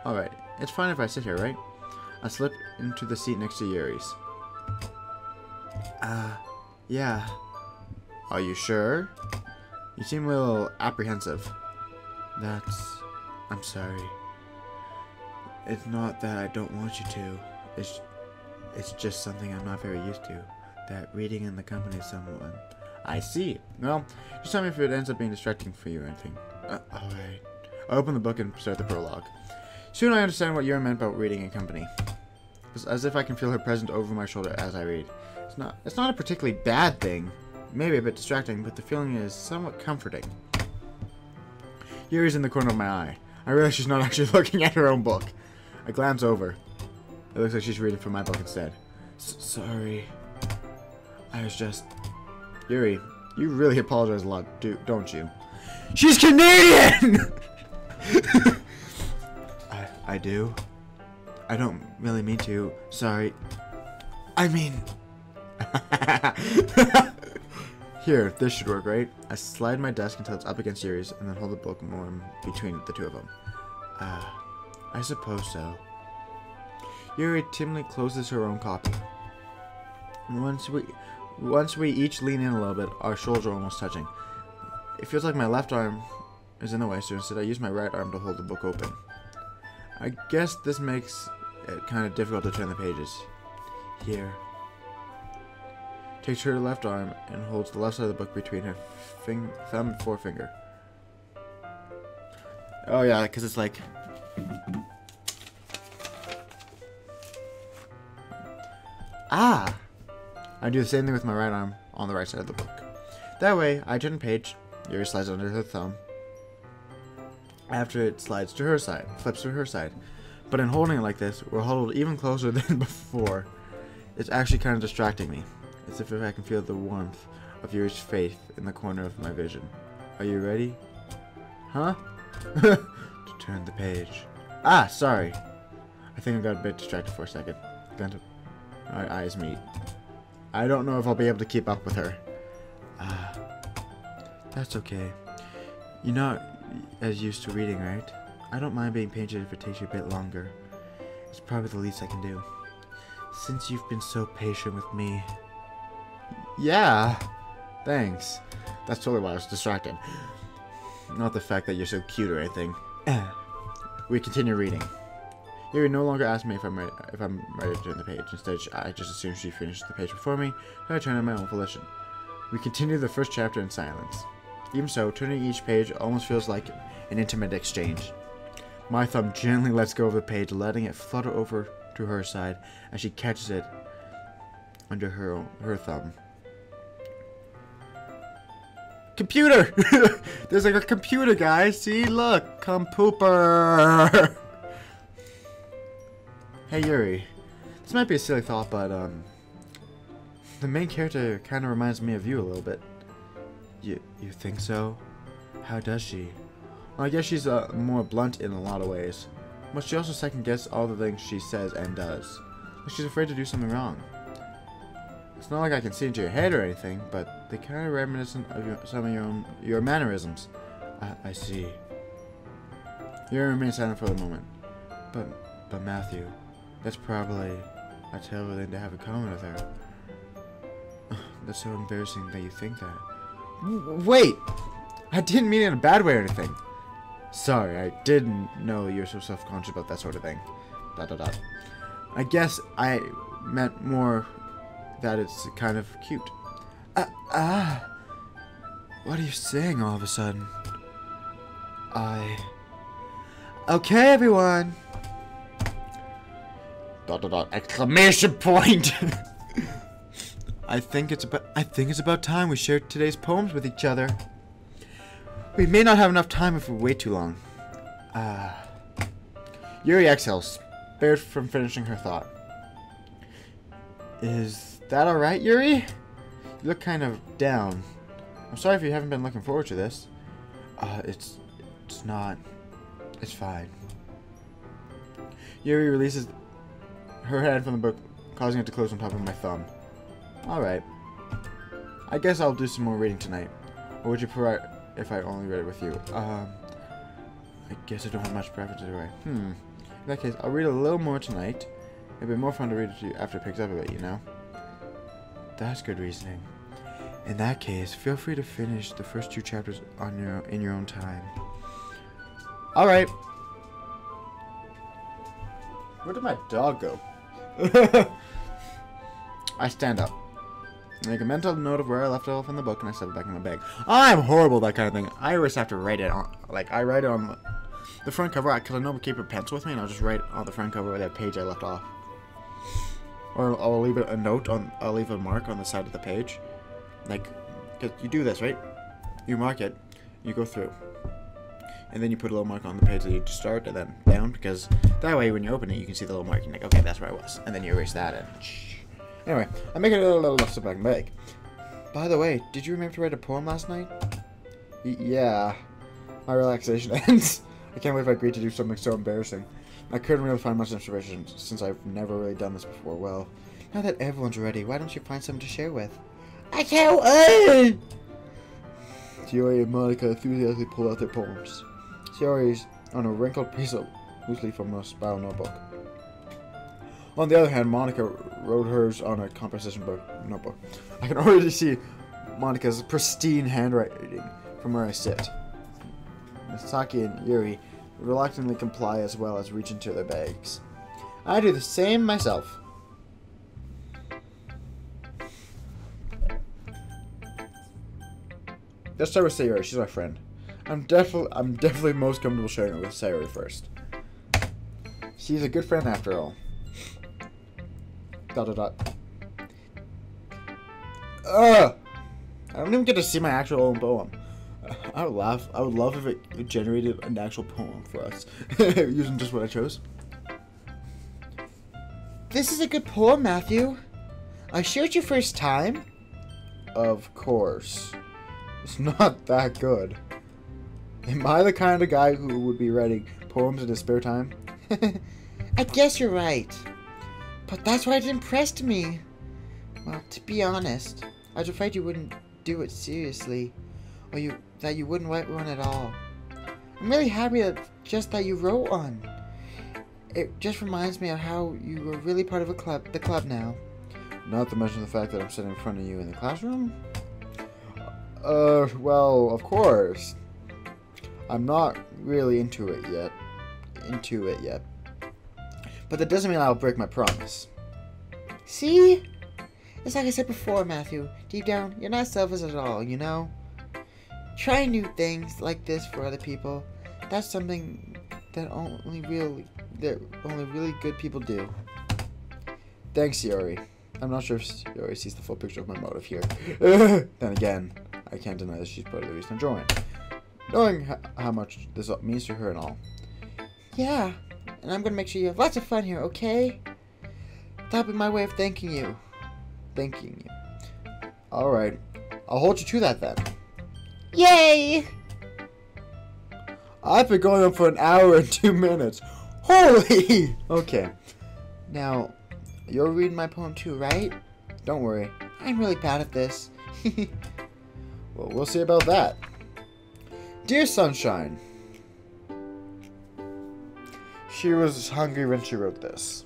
Alright, it's fine if I sit here, right? I slipped into the seat next to Yuri's. Yeah. Are you sure? You seem a little apprehensive. I'm sorry. It's not that I don't want you to. It's just something I'm not very used to. That reading in the company of someone. I see. Well, just tell me if it ends up being distracting for you or anything. Alright. I open the book and start the prologue. Soon I understand what Yuri meant about reading in company. It's as if I can feel her presence over my shoulder as I read. It's not a particularly bad thing. Maybe a bit distracting, but the feeling is somewhat comforting. Yuri's in the corner of my eye. I realize she's not actually looking at her own book. I glance over. It looks like she's reading from my book instead. Sorry. I was just... Yuri, you really apologize a lot, don't you? She's Canadian! I do. I don't really mean to. Sorry. I mean... Here, this should work, right? I slide my desk until it's up against Yuri's and then hold the book more in between the two of them. I suppose so. Yuri timidly closes her own copy. Once we each lean in a little bit, our shoulders are almost touching. It feels like my left arm is in the way, so instead I use my right arm to hold the book open. I guess this makes it kind of difficult to turn the pages. Here. Takes her left arm and holds the left side of the book between her thumb and forefinger. Oh yeah, because it's like... Ah! I do the same thing with my right arm on the right side of the book. That way, I turn the page, Yuri slides under her thumb. After it slides to her side, flips to her side. But in holding it like this, we're huddled even closer than before. It's actually kind of distracting me. It's as if I can feel the warmth of Yuri's face in the corner of my vision. Are you ready? Huh? To turn the page. Ah, sorry. I think I got a bit distracted for a second. Our eyes meet. I don't know if I'll be able to keep up with her. That's okay. You're not as used to reading, right? I don't mind being patient if it takes you a bit longer. It's probably the least I can do. Since you've been so patient with me. Yeah, thanks. That's totally why I was distracted. Not the fact that you're so cute or anything. We continue reading. Yuri no longer asks me if I'm ready to turn the page. Instead, I just assume she finished the page before me, so I turn on my own volition. We continue the first chapter in silence. Even so, turning each page almost feels like an intimate exchange. My thumb gently lets go of the page, letting it flutter over to her side as she catches it under her thumb. Computer! There's like a computer, guys. See, look, pooper. Hey Yuri, this might be a silly thought, but the main character kind of reminds me of you a little bit. You think so? How does she? Well, I guess she's more blunt in a lot of ways, but she also second-guesses all the things she says and does. Like she's afraid to do something wrong. It's not like I can see into your head or anything, but they kind of reminiscent of some of your mannerisms. I see. Yuri remains silent for a moment. But Matthew, that's probably a terrible thing to have in common with her. That's so embarrassing that you think that. Wait! I didn't mean it in a bad way or anything. Sorry, I didn't know you're so self-conscious about that sort of thing. ... I guess I meant more that it's kind of cute. What are you saying all of a sudden? Okay, everyone! ... exclamation point! I think it's about time we shared today's poems with each other. We may not have enough time if we wait too long. Yuri exhales, spared from finishing her thought. Is that alright, Yuri? You look kind of down. I'm sorry if you haven't been looking forward to this. It's not. It's fine. Yuri releases her hand from the book, causing it to close on top of my thumb. Alright. I guess I'll do some more reading tonight. Or would you prefer if I only read it with you? I guess I don't have much preference either way. In that case, I'll read a little more tonight. It'll be more fun to read it to you after it picks up a bit, you know? That's good reasoning. In that case, feel free to finish the first 2 chapters in your own time. Alright. Where did my dog go? I stand up. Make a mental note of where I left off in the book, and I set it back in my bag. I'm horrible at that kind of thing. I always have to write it on, I write it on the front cover, because I don't keep a pencil with me, and I'll just write on the front cover where that page I left off. Or I'll leave a note on, I'll leave a mark on the side of the page. Because you do this, right? You mark it, you go through. And then you put a little mark on the page that you start, and then down, because that way when you open it, you can see the little mark, and you're like, okay, that's where I was. And then you erase that, and anyway, I make it a little stuff back in the bag. By the way, did you remember to write a poem last night? Yeah. My relaxation ends. I can't believe I agreed to do something so embarrassing. I couldn't really find much inspiration since I've never really done this before. Well, now that everyone's ready, why don't you find something to share with? I can't wait! Shiori and Monica enthusiastically pull out their poems. Shiori's on a wrinkled piece of loosely from a spiral notebook. On the other hand, Monica wrote hers on a composition notebook. I can already see Monica's pristine handwriting from where I sit. Misaki and Yuri reluctantly comply as well as reach into their bags. I do the same myself. Let's start with Sayori. She's my friend. I'm definitely most comfortable sharing it with Sayori first. She's a good friend after all. ... I don't even get to see my actual own poem. I would laugh. I would love if it generated an actual poem for us, using just what I chose. This is a good poem, Matthew. I shared your first time? Of course. It's not that good. Am I the kind of guy who would be writing poems in his spare time? I guess you're right. But that's why it impressed me. Well, to be honest, I was afraid you wouldn't do it seriously. Or that you wouldn't write one at all. I'm really happy that you wrote one. It just reminds me of how you were really part of the club now. Not to mention the fact that I'm sitting in front of you in the classroom? Well, of course. I'm not really into it yet. But that doesn't mean I'll break my promise. See? It's like I said before, Matthew. Deep down, you're not selfish at all, you know? Trying new things like this for other people, that's something that only really good people do. Thanks, Shiori. I'm not sure if Shiori sees the full picture of my motive here. Then again, I can't deny that she's part of the reason I'm drawing. Knowing how much this means to her and all. Yeah, and I'm gonna make sure you have lots of fun here, okay? That'll be my way of thanking you. Alright, I'll hold you to that then. Yay! I've been going on for an hour and 2 minutes. Holy! Okay. Now, you're reading my poem too, right? Don't worry. I'm really bad at this. Well, we'll see about that. Dear Sunshine. She was hungry when she wrote this.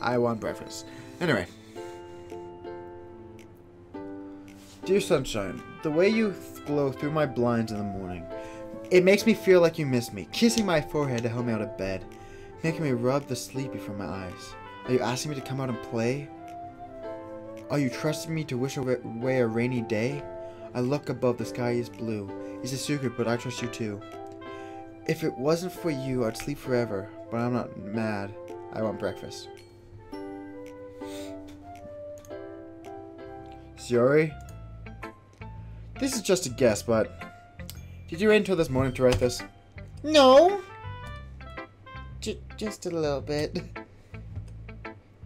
I want breakfast. Anyway. Dear Sunshine, the way you glow through my blinds in the morning It makes me feel like you miss me, kissing my forehead to help me out of bed, making me rub the sleepy from my eyes. Are you asking me to come out and play? Are you trusting me to wish away a rainy day? I look above, the sky is blue. It's a secret, but I trust you too. If it wasn't for you, I'd sleep forever, but I'm not mad. I want breakfast. Sayori? This is just a guess, but did you wait until this morning to write this? No. Just a little bit.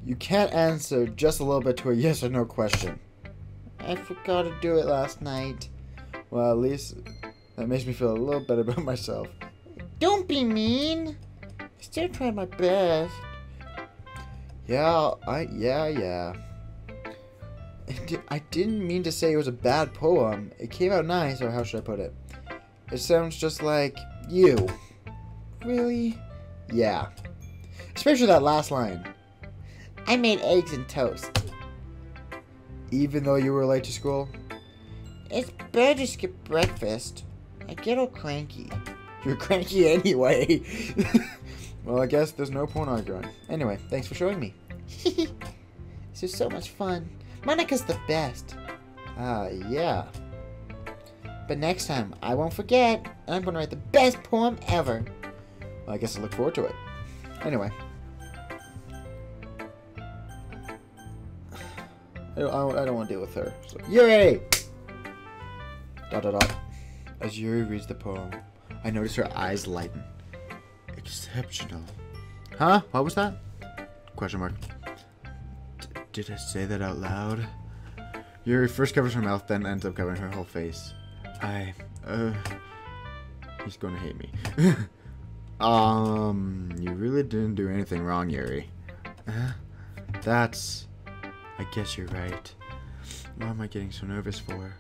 You can't answer just a little bit to a yes or no question. I forgot to do it last night. Well, at least that makes me feel a little better about myself. Don't be mean. I still tried my best. Yeah. I didn't mean to say it was a bad poem. It came out nice, or how should I put it? It sounds just like you. Really? Yeah. Especially that last line. I made eggs and toast. Even though you were late to school? It's better to skip breakfast. I get all cranky. You're cranky anyway. Well, I guess there's no point arguing. Anyway, thanks for showing me. This is so much fun. Monica's the best. Yeah. But next time, I won't forget, and I'm going to write the best poem ever. Well, I guess I look forward to it. Anyway. I don't want to deal with her. So, Yuri! ... As Yuri reads the poem, I notice her eyes lighten. Exceptional. Huh? What was that? Question mark. Did I say that out loud? Yuri first covers her mouth, then ends up covering her whole face. He's going to hate me. You really didn't do anything wrong, Yuri. That's... I guess you're right. What am I getting so nervous for?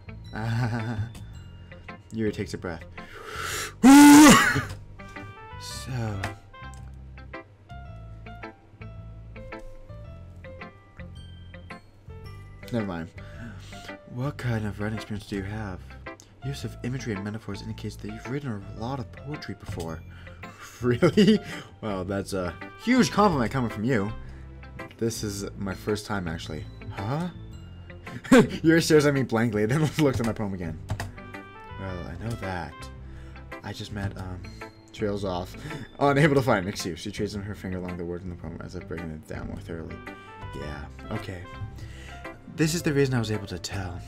Yuri takes a breath. So... Never mind. What kind of writing experience do you have? Use of imagery and metaphors indicates that you've written a lot of poetry before. Really? Well, that's a huge compliment coming from you. This is my first time, actually. Huh? Yuri stares at me blankly, then looks at my poem again. Well, I know that. I just meant, trails off. Unable to find an excuse. She traces her finger along the words in the poem as if breaking it down more thoroughly. Yeah, okay. This is the reason I was able to tell.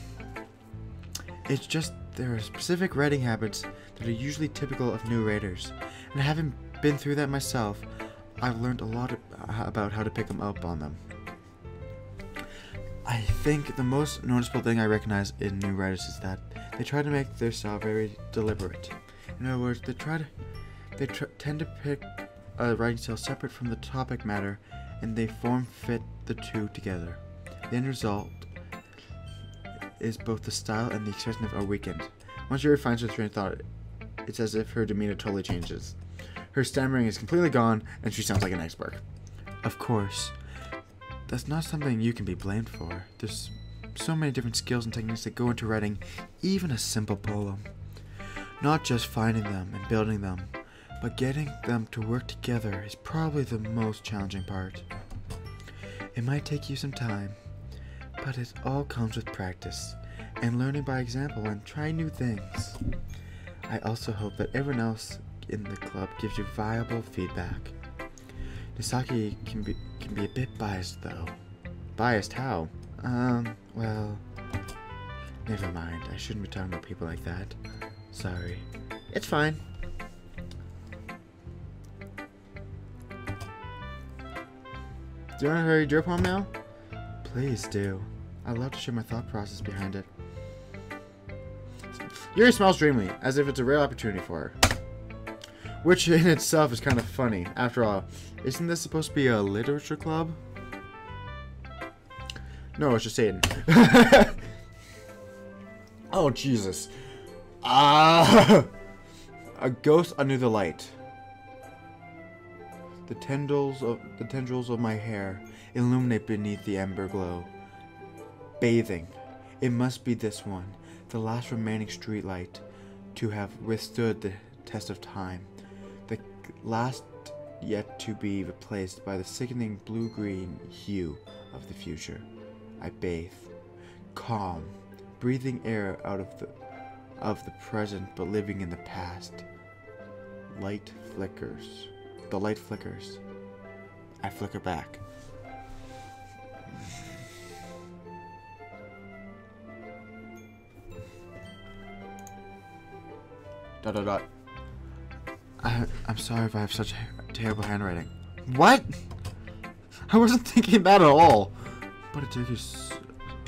It's just there are specific writing habits that are usually typical of new writers, and having been through that myself, I've learned a lot about how to pick them up on them. I think the most noticeable thing I recognize in new writers is that they try to make their style very deliberate. In other words, they tend to pick a writing style separate from the topic matter, and they form-fit the two together. The end result is both the style and the expression are weakened. Once Yuri finds her train of thought, it's as if her demeanor totally changes. Her stammering is completely gone, and she sounds like an expert. Of course, that's not something you can be blamed for. There's so many different skills and techniques that go into writing even a simple poem. Not just finding them and building them, but getting them to work together is probably the most challenging part. It might take you some time, but it all comes with practice and learning by example and trying new things. I also hope that everyone else in the club gives you viable feedback. Nisaki can be a bit biased though. Biased how? Well, never mind. I shouldn't be talking about people like that. Sorry. It's fine. Do you want to read your poem now? Please do. I'd love to share my thought process behind it. Yuri smiles dreamily, as if it's a rare opportunity for her. Which in itself is kind of funny. After all, isn't this supposed to be a literature club? No, it's just Aiden. Oh, Jesus. A ghost under the light. The tendrils of my hair illuminate beneath the ember glow. Bathing. It must be this one, the last remaining streetlight, to have withstood the test of time, the last yet to be replaced by the sickening blue-green hue of the future. I bathe, calm, breathing air out of the present but living in the past. Light flickers. The light flickers. I flicker back. Dot dot dot. I'm sorry if I have such terrible handwriting. What? I wasn't thinking that at all. But it took you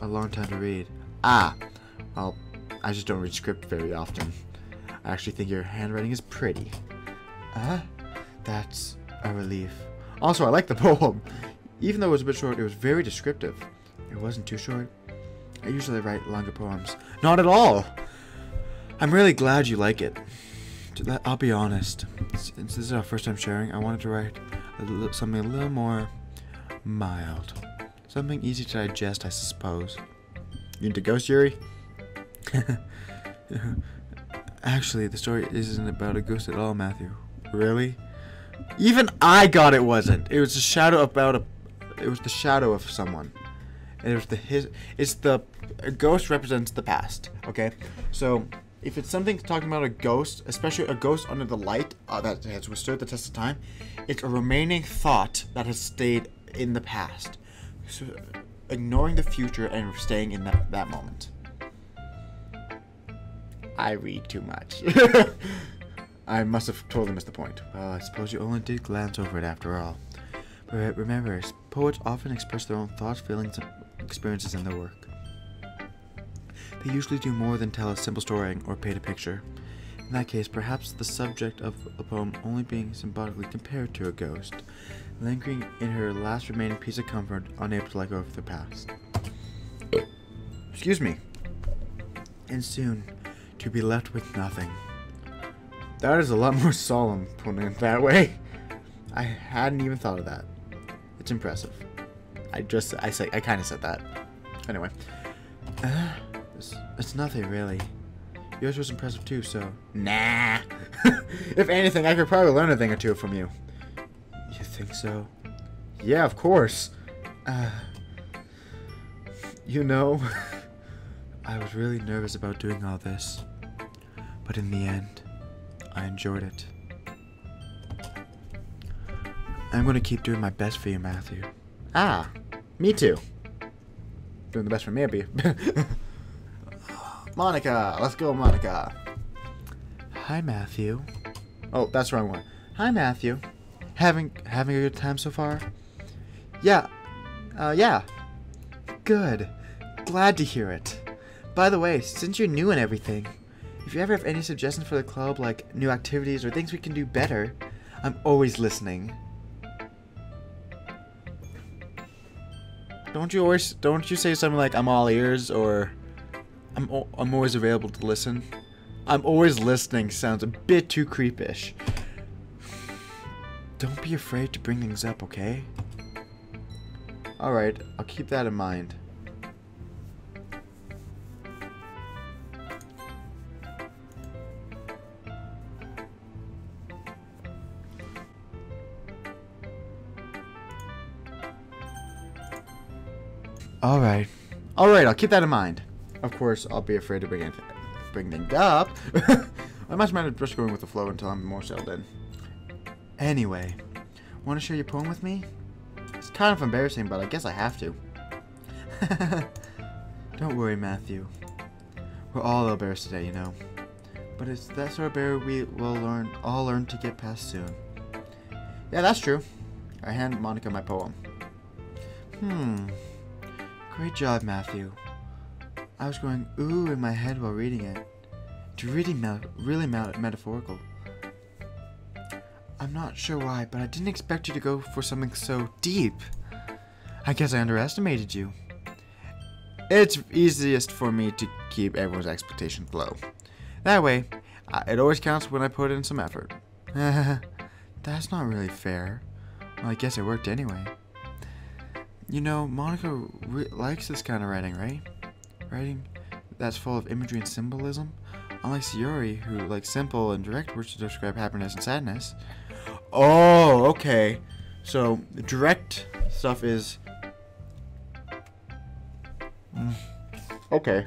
a long time to read. Well, I just don't read script very often. I actually think your handwriting is pretty. That's a relief. Also, I like the poem. Even though it was a bit short, it was very descriptive. It wasn't too short. I usually write longer poems. Not at all! I'm really glad you like it. I'll be honest. Since this is our first time sharing, I wanted to write something a little more mild. Something easy to digest, I suppose. You into ghost, Yuri? Actually, the story isn't about a ghost at all, Matthew. Really? Even I got it wasn't. It was a shadow it was the shadow of someone. And it was a ghost represents the past, okay? So, if it's something talking about a ghost, especially a ghost under the light that has withstood the test of time, it's a remaining thought that has stayed in the past. So, ignoring the future and staying in that moment. I read too much. I must have totally missed the point. Well, I suppose you only did glance over it after all. But remember, poets often express their own thoughts, feelings, and experiences in their work. They usually do more than tell a simple story or paint a picture. In that case, perhaps the subject of a poem only being symbolically compared to a ghost, lingering in her last remaining piece of comfort, unable to let go of the past. Excuse me. And soon, to be left with nothing. That is a lot more solemn, putting it that way. I hadn't even thought of that. It's impressive. I kind of said that. Anyway. It's nothing, really. Yours was impressive too, so... Nah! If anything, I could probably learn a thing or two from you. You think so? Yeah, of course. You know, I was really nervous about doing all this. But in the end, I enjoyed it. I'm going to keep doing my best for you, Matthew. Me too. Doing the best for me, I'll be. Monica! Let's go, Monica! Hi, Matthew. Oh, that's the wrong one. Hi, Matthew. Having a good time so far? Yeah. Yeah. Good. Glad to hear it. By the way, since you're new and everything, if you ever have any suggestions for the club, like new activities or things we can do better, I'm always listening. Don't you say something like, I'm all ears, or I'm always available to listen? I'm always listening sounds a bit too creepish. Don't be afraid to bring things up, okay? Alright, I'll keep that in mind. Alright, I'll keep that in mind. Of course, I'll be afraid to bring things up. I must manage just going with the flow until I'm more settled in. Anyway, want to share your poem with me? It's kind of embarrassing, but I guess I have to. Don't worry, Matthew. We're all embarrassed today, you know. But it's that sort of barrier we will all learn to get past soon. Yeah, that's true. I hand Monica my poem. Great job, Matthew. I was going ooh in my head while reading it. It's really metaphorical. I'm not sure why, but I didn't expect you to go for something so deep. I guess I underestimated you. It's easiest for me to keep everyone's expectations low. That way, it always counts when I put in some effort. That's not really fair. Well, I guess it worked anyway. You know, Monica likes this kind of writing, right? Writing that's full of imagery and symbolism. unlike Sayori, who likes simple and direct words to describe happiness and sadness. Oh, okay. So, direct stuff is... Okay.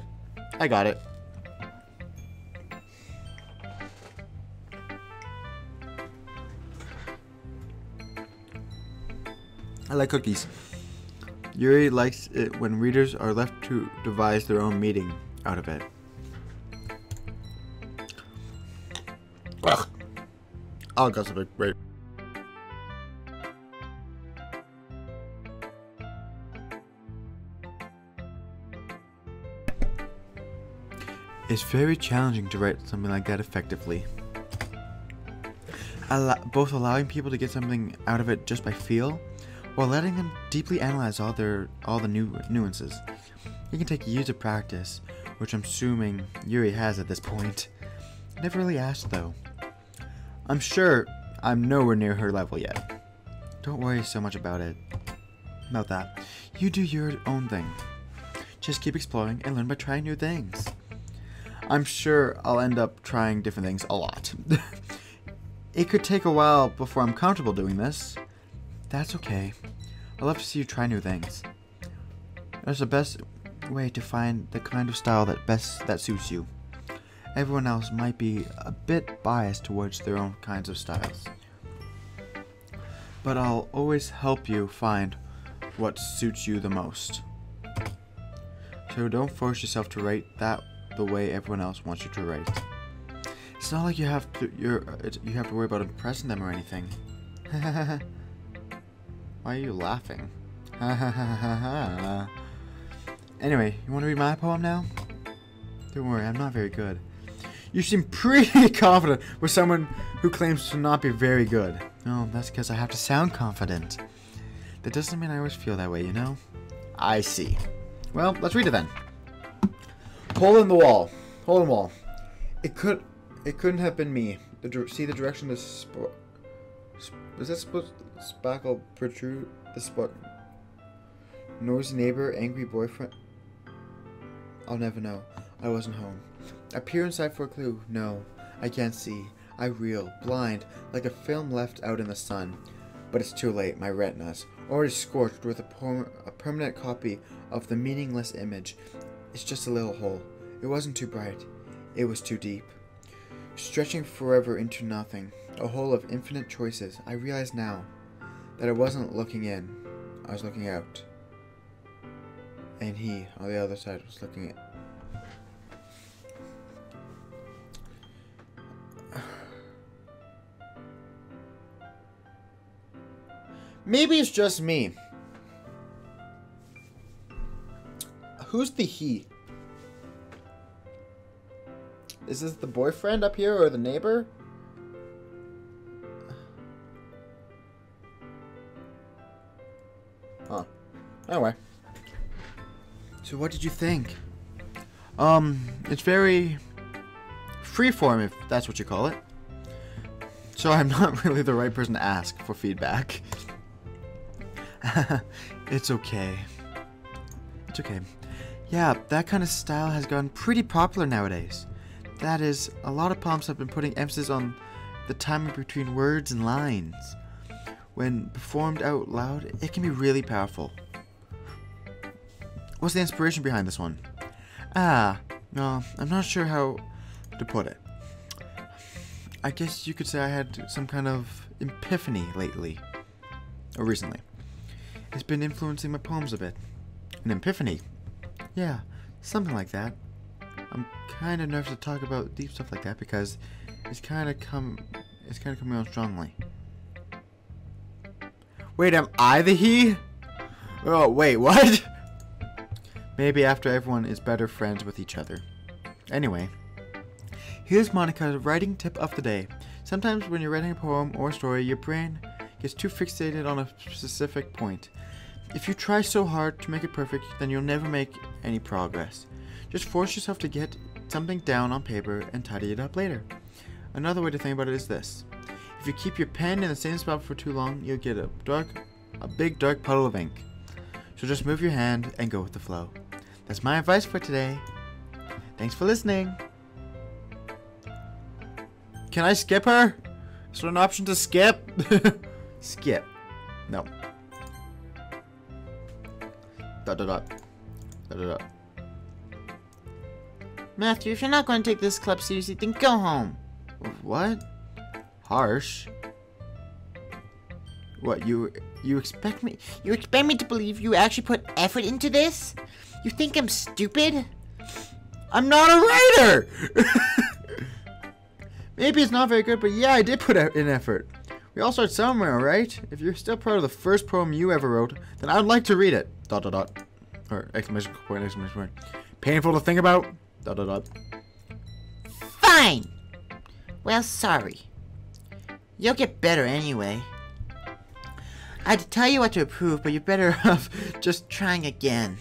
I got it. I like cookies. Yuri likes it when readers are left to devise their own meaning out of it. Ugh. I'll go something great. It's very challenging to write something like that effectively. Both allowing people to get something out of it just by feel, while letting them deeply analyze all the nuances. It can take years of practice, which I'm assuming Yuri has at this point. Never really asked though. I'm sure I'm nowhere near her level yet. Don't worry so much about that. You do your own thing. Just keep exploring and learn by trying new things. I'm sure I'll end up trying different things a lot. It could take a while before I'm comfortable doing this. That's okay. I love to see you try new things. That's the best way to find the kind of style that suits you. Everyone else might be a bit biased towards their own kinds of styles. But I'll always help you find what suits you the most. So don't force yourself to write that the way everyone else wants you to write. It's not like you have to worry about impressing them or anything. Why are you laughing? Anyway, you want to read my poem now? Don't worry, I'm not very good. You seem pretty confident with someone who claims to not be very good. No, that's because I have to sound confident. That doesn't mean I always feel that way, you know? I see. Well, let's read it then. Hole in the wall. Hole in the wall. It couldn't have been me. See the direction this is that supposed spackle protrude the spot? Noisy neighbor, angry boyfriend. I'll never know. I wasn't home. I peer inside for a clue. No, I can't see. I reel, blind, like a film left out in the sun. But it's too late. My retina's already scorched with a permanent copy of the meaningless image. It's just a little hole. It wasn't too bright. It was too deep. Stretching forever into nothing. A hole of infinite choices. I realize now that I wasn't looking in. I was looking out. And he, on the other side, was looking in. Maybe it's just me. Who's the he? Is this the boyfriend up here or the neighbor? Huh. Anyway. So what did you think? It's very freeform, if that's what you call it. So I'm not really the right person to ask for feedback. It's okay. It's okay. Yeah, that kind of style has gotten pretty popular nowadays. That is, a lot of poems have been putting emphasis on the timing between words and lines. When performed out loud, it can be really powerful. What's the inspiration behind this one? No, I'm not sure how to put it. I guess you could say I had some kind of epiphany lately. Or recently. It's been influencing my poems a bit. An epiphany? Yeah, something like that. I'm kind of nervous to talk about deep stuff like that because it's kind of coming on strongly. Wait, am I the he? Oh, wait, what? Maybe after everyone is better friends with each other. Anyway, here's Monica's writing tip of the day. Sometimes when you're writing a poem or a story, your brain gets too fixated on a specific point. If you try so hard to make it perfect, then you'll never make any progress. Just force yourself to get something down on paper and tidy it up later. Another way to think about it is this. If you keep your pen in the same spot for too long, you'll get a big dark puddle of ink. So just move your hand and go with the flow. That's my advice for today. Thanks for listening. Can I skip her? Is there an option to skip? Skip. No. Dot dot dot. Dot dot dot. Matthew, if you're not going to take this club seriously, then go home. What? Harsh. What, you expect me? You expect me to believe you actually put effort into this? You think I'm stupid? I'm not a writer! Maybe it's not very good, but yeah, I did put in effort. We all start somewhere, right? If you're still proud of the first poem you ever wrote, then I'd like to read it. Dot dot dot. Or exclamation point, exclamation point. Painful to think about. Dot dot dot. Fine! Well, sorry. You'll get better anyway. I had to tell you what to approve, but you're better off just trying again.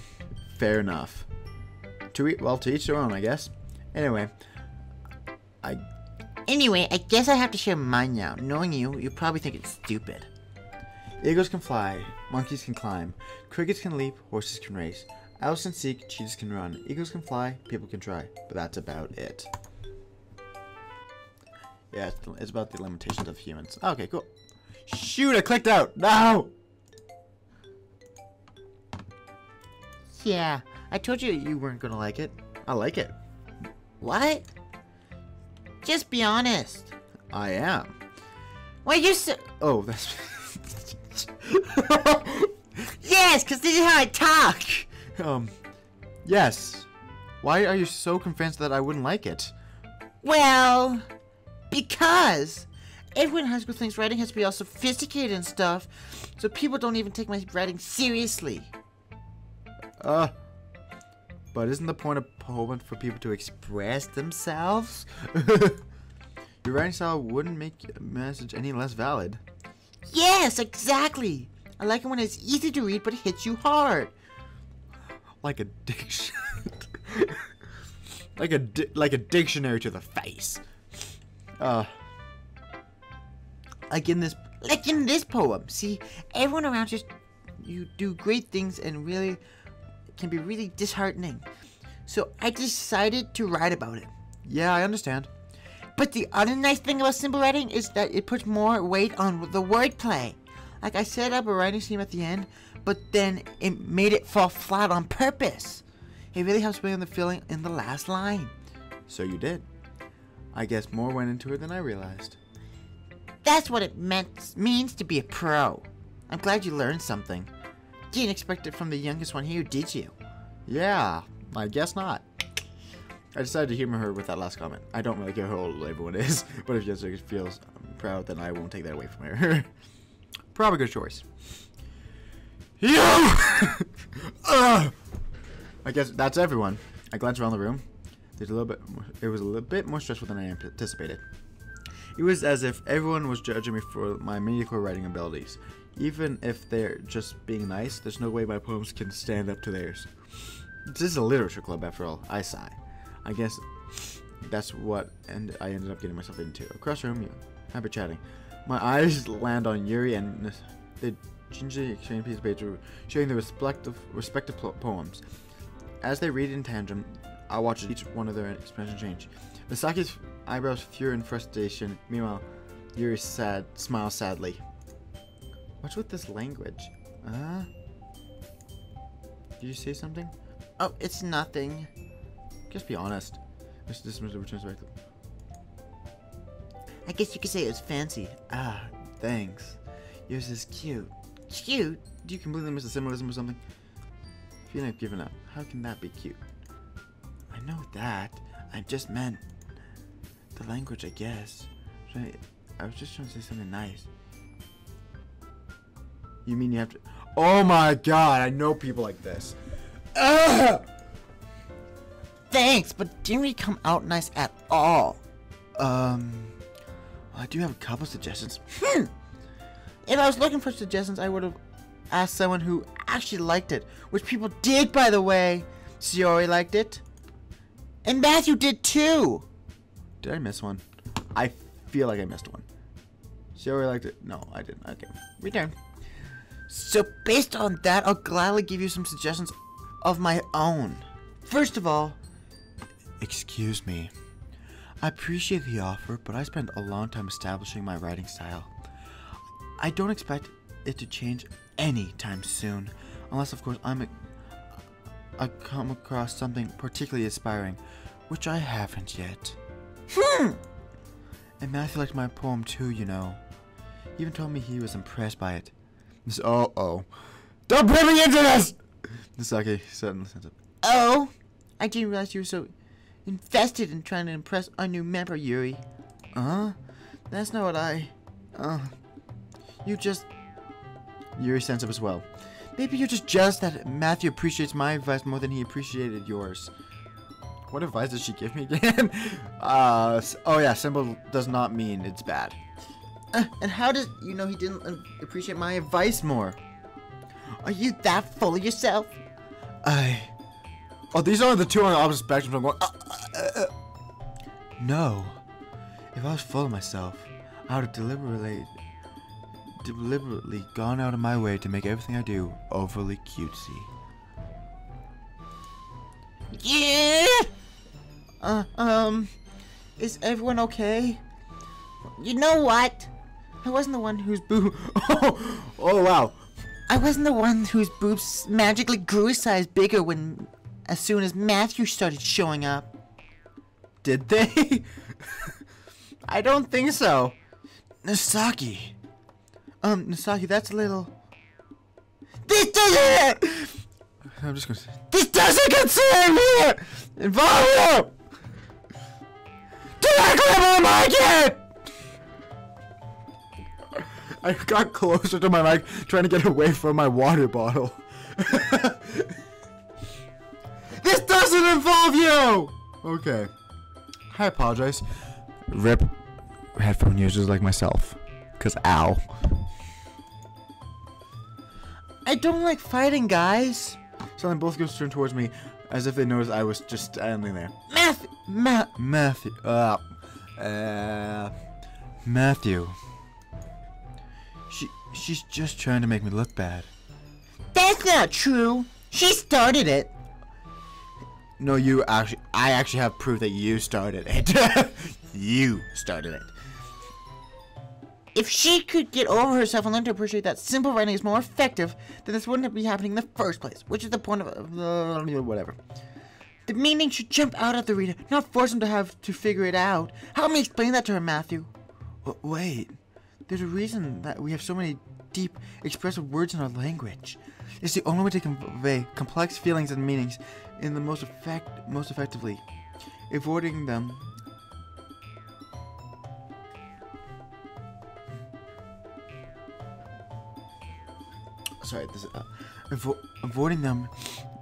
Fair enough. To each their own, I guess. Anyway, Anyway, I guess I have to share mine now. Knowing you probably think it's stupid. Eagles can fly, monkeys can climb, crickets can leap, horses can race, owls can seek, cheetahs can run, eagles can fly, people can try, but that's about it. Yeah, it's about the limitations of humans. Okay, cool. Shoot, I clicked out! No! Yeah, I told you you weren't gonna like it. I like it. What? Just be honest. I am. Well, you're so... Oh, that's... Yes, because this is how I talk! Yes. Why are you so convinced that I wouldn't like it? Well, because everyone in high school thinks writing has to be all sophisticated and stuff, so people don't even take my writing seriously. But isn't the point of poem for people to express themselves? Your writing style wouldn't make a message any less valid. Yes, exactly. I like it when it's easy to read but it hits you hard. Like a diction. like a dictionary to the face. Like in this poem. See, everyone around you do great things and really can be really disheartening. So I decided to write about it. Yeah, I understand. But the other nice thing about simple writing is that it puts more weight on the wordplay. Like I set up a writing scheme at the end, but then it made it fall flat on purpose. It really helps bring in the feeling in the last line. So you did. I guess more went into it than I realized. That's what it means to be a pro. I'm glad you learned something. Didn't expect it from the youngest one here, did you? Yeah, I guess not. I decided to humor her with that last comment. I don't really care how old everyone is, but if Jessica feels proud, then I won't take that away from her. Probably a good choice. You! I guess that's everyone. I glanced around the room. It was a little bit more stressful than I anticipated. It was as if everyone was judging me for my mediocre writing abilities. Even if they're just being nice, there's no way my poems can stand up to theirs. This is a literature club after all, I sigh. I guess that's what I ended up getting myself into. Across the room, you have been chatting. My eyes land on Yuri and they gingerly exchange pieces of paper, sharing their respective poems. As they read in tandem, I watch each one of their expressions change. Misaki's eyebrows fure in frustration. Meanwhile, Yuri smiles sadly. What's with this language? Did you say something? Oh, it's nothing. Just be honest. Mr. Dismiss returns back to... I guess you could say it was fancy. Ah, thanks. Yours is cute. Cute? Do you completely miss the symbolism or something? If you're not giving up, how can that be cute? I know that. I just meant the language, I guess. I was just trying to say something nice. You mean you have to... Oh my god, I know people like this. Ugh! Thanks, but didn't really come out nice at all. I do have a couple suggestions. If I was looking for suggestions, I would have asked someone who actually liked it. Which people did, by the way. Shiori liked it. And Matthew did too. Did I miss one? I feel like I missed one. Shiori liked it. No, I didn't. Okay. Return. So based on that, I'll gladly give you some suggestions of my own. First of all, excuse me. I appreciate the offer, but I spent a long time establishing my writing style. I don't expect it to change anytime soon, unless of course I come across something particularly inspiring, which I haven't yet. And Matthew liked my poem too, you know. He even told me he was impressed by it. Oh. Don't bring me into this! Misaki said in the sense of, Oh, I didn't realize you were so invested in trying to impress our new member, Yuri. That's not what you just... Yuri stands up as well. Maybe you're just jealous that Matthew appreciates my advice more than he appreciated yours. What advice did she give me again? Oh yeah, simple does not mean it's bad. And how does you know he didn't appreciate my advice more? Are you that full of yourself? Oh, these are the two on the opposite spectrum. I'm going, No. If I was full of myself, I would have deliberately gone out of my way to make everything I do overly cutesy. Yeah! Is everyone okay? You know what? I wasn't the one whose boob... Oh, wow. I wasn't the one whose boobs magically grew a size bigger as soon as Matthew started showing up. Did they? I don't think so. Nisaki. Nisaki, that's a little... This doesn't... I'm just gonna say... This doesn't concern me! Involve you! Do not grab my mic yet! I got closer to my mic, trying to get away from my water bottle. This doesn't involve you! Okay. I apologize. Rip headphone users like myself. Cause ow. I don't like fighting, guys. Suddenly both girls turned towards me as if they noticed I was just standing there. Matthew. She's just trying to make me look bad. That's not true. She started it. No, I actually have proof that you started it. You started it. If she could get over herself and learn to appreciate that simple writing is more effective, then this wouldn't be happening in the first place, which is the point of whatever. The meaning should jump out at the reader, not force him to have to figure it out. Help me explain that to her, Matthew. Wait, there's a reason that we have so many deep, expressive words in our language. It's the only way to convey complex feelings and meanings in the most effectively. Avoiding them avoiding them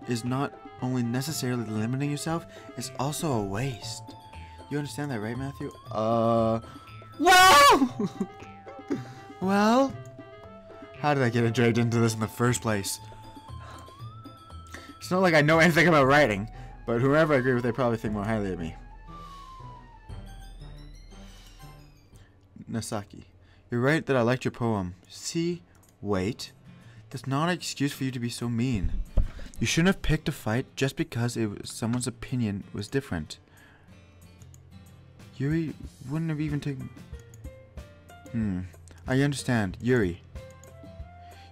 is not only necessarily limiting yourself, it's also a waste. You understand that, right, Matthew? Well! Well? How did I get dragged into this in the first place? It's not like I know anything about writing, but whoever I agree with, they probably think more highly of me. Nasaki, you're right that I liked your poem. See? Wait. That's not an excuse for you to be so mean. You shouldn't have picked a fight just because someone's opinion was different. Yuri wouldn't have even taken... I understand. Yuri.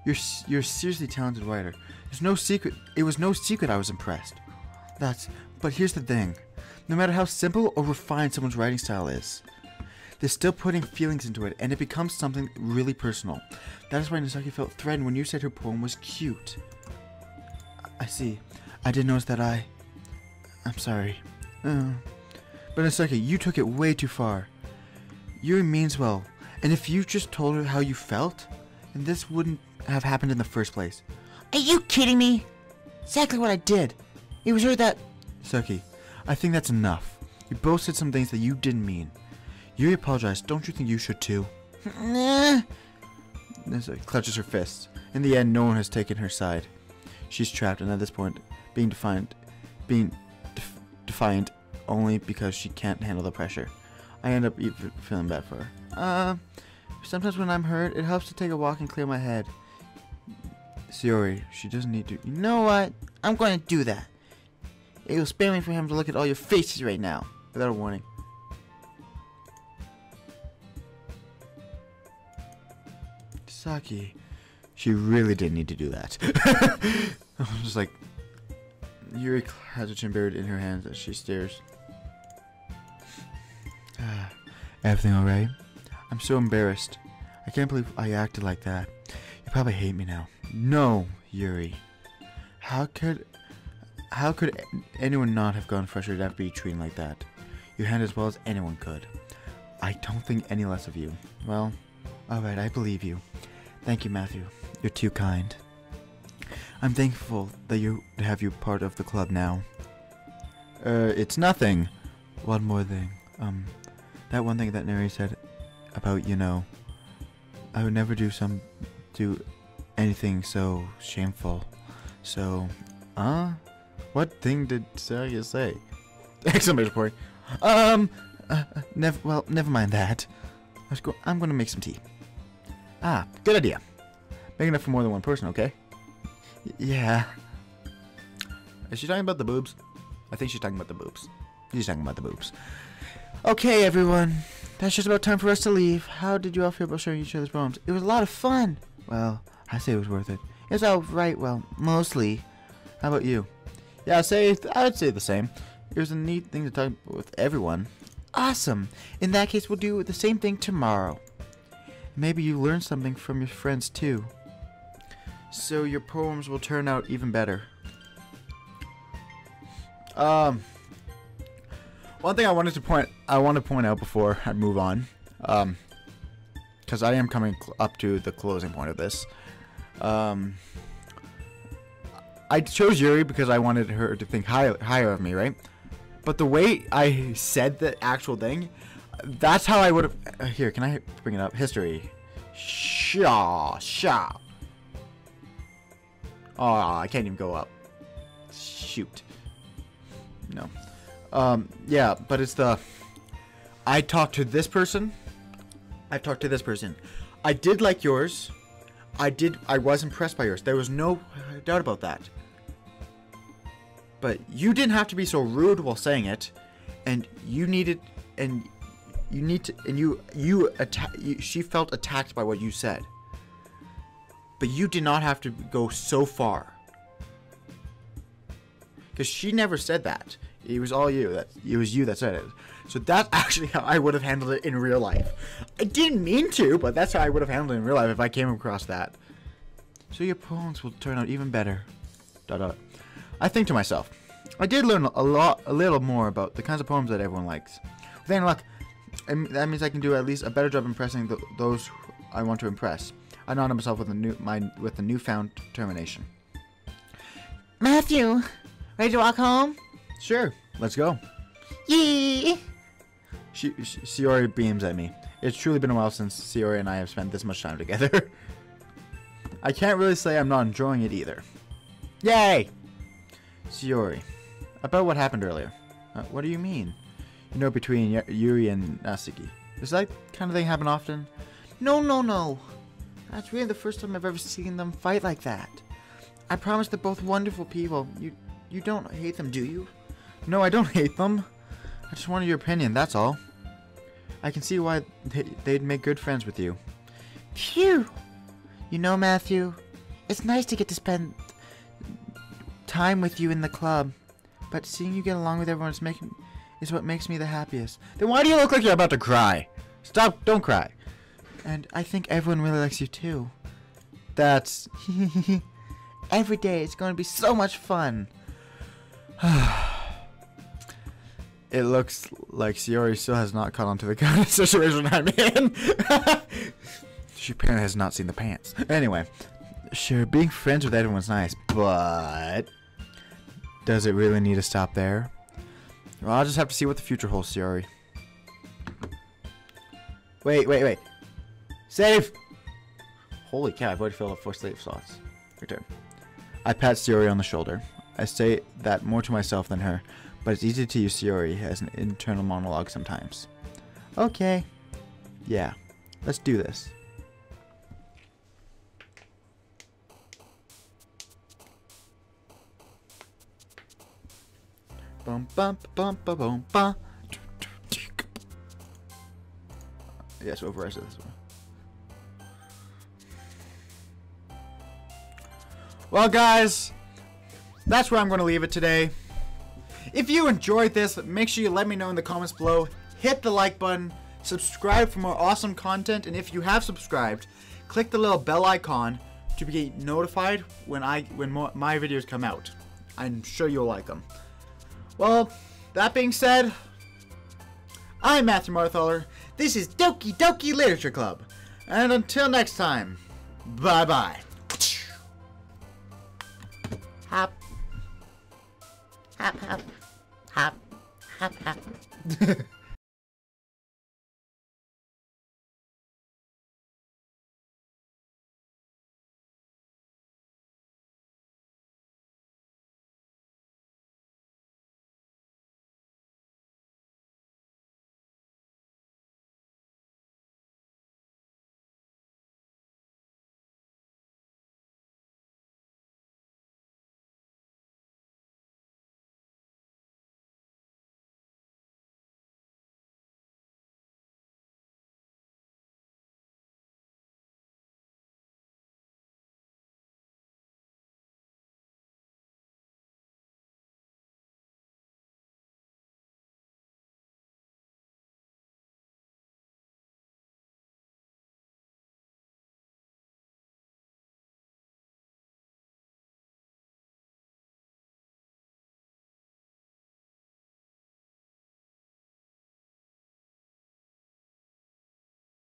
You're a seriously talented writer. There's no secret. It was no secret I was impressed. But here's the thing. No matter how simple or refined someone's writing style is, they're still putting feelings into it, and it becomes something really personal. That is why Nisaki felt threatened when you said her poem was cute. I see. I didn't notice that I'm sorry. But Nisaki, you took it way too far. Yuri means well, and if you just told her how you felt, then this wouldn't have happened in the first place. Are you kidding me? Exactly what I did. It was her that... Nisaki, I think that's enough. You both said some things that you didn't mean. Yuri apologized. Don't you think you should too? Nah. Nisaki clutches her fists. In the end, no one has taken her side. She's trapped, and at this point, being defiant only because she can't handle the pressure. I end up even feeling bad for her. Sometimes when I'm hurt, it helps to take a walk and clear my head. Sayori, she doesn't need to. You know what? I'm going to do that. It will spare me for him to look at all your faces right now. Without a warning. Saki. She really didn't need to do that. I was just like, Yuri has her chin buried in her hands as she stares. Everything alright? I'm so embarrassed. I can't believe I acted like that. You probably hate me now. No, Yuri. How could anyone not have gone frustrated after being treated like that? You handled as well as anyone could. I don't think any less of you. Well, alright, I believe you. Thank you, Matthew. You're too kind. I'm thankful that you have you part of the club now. It's nothing. One more thing. That one thing that Neri said about, you know, I would never do anything so shameful. So, what thing did Saria say? Exclamation point. Never mind that. I'm gonna make some tea. Good idea. Big enough for more than one person, okay? Yeah. Is she talking about the boobs? I think she's talking about the boobs. She's talking about the boobs. Okay, everyone. That's just about time for us to leave. How did you all feel about sharing each other's poems? It was a lot of fun. Well, I say it was worth it. It was alright, well, mostly. How about you? Yeah, I'd say the same. It was a neat thing to talk with everyone. Awesome. In that case, we'll do the same thing tomorrow. Maybe you learned something from your friends too. So your poems will turn out even better. One thing I want to point out before I move on, because I am coming up to the closing point of this. I chose Yuri because I wanted her to think higher of me, right? But the way I said the actual thing, that's how I would have. Here, can I bring it up? History. Sha. Oh, I can't even go up. Shoot. No. Yeah, but it's the. I talked to this person. I talked to this person. I did like yours. I was impressed by yours. There was no doubt about that. But you didn't have to be so rude while saying it, and she felt attacked by what you said. But you did not have to go so far. Because she never said that. It was all you. It was you that said it. So that's actually how I would have handled it in real life. I didn't mean to, but that's how I would have handled it in real life if I came across that. So your poems will turn out even better. ... I think to myself, I did learn a little more about the kinds of poems that everyone likes. With any luck, that means I can do at least a better job impressing those I want to impress. I nodded myself with a newfound determination. Matthew, ready to walk home? Sure, let's go. Yee! Shiori beams at me. It's truly been a while since Shiori and I have spent this much time together. I can't really say I'm not enjoying it either. Yay! Shiori, about what happened earlier. What do you mean? You know, between Yuri and Natsuki. Does that kind of thing happen often? No. That's really the first time I've ever seen them fight like that. I promise they're both wonderful people. You don't hate them, do you? No, I don't hate them. I just wanted your opinion, that's all. I can see why they'd make good friends with you. Phew! You know, Matthew, it's nice to get to spend time with you in the club, but seeing you get along with everyone is what makes me the happiest. Then why do you look like you're about to cry? Stop, don't cry. And I think everyone really likes you too. That's... Every day it's going to be so much fun. It looks like Shiori still has not caught on to the kind of situation I'm in. She apparently has not seen the pants. Anyway, sure, being friends with everyone's nice, but does it really need to stop there? Well, I'll just have to see what the future holds, Shiori. Wait. Save! Holy cow, I've already filled up 4 save slots. Return. I pat Shiori on the shoulder. I say that more to myself than her, but it's easy to use Shiori as an internal monologue sometimes. Okay. Yeah, let's do this. Bum bum bum bum bum bum. Yes, override this one. Well, guys, that's where I'm going to leave it today. If you enjoyed this, make sure you let me know in the comments below. Hit the like button, subscribe for more awesome content, and if you have subscribed, click the little bell icon to be notified when my videos come out. I'm sure you'll like them. Well, that being said, I'm Matthew Marthaler. This is Doki Doki Literature Club. And until next time, bye-bye. Hop. Hop, hop. Hop. Hop, hop.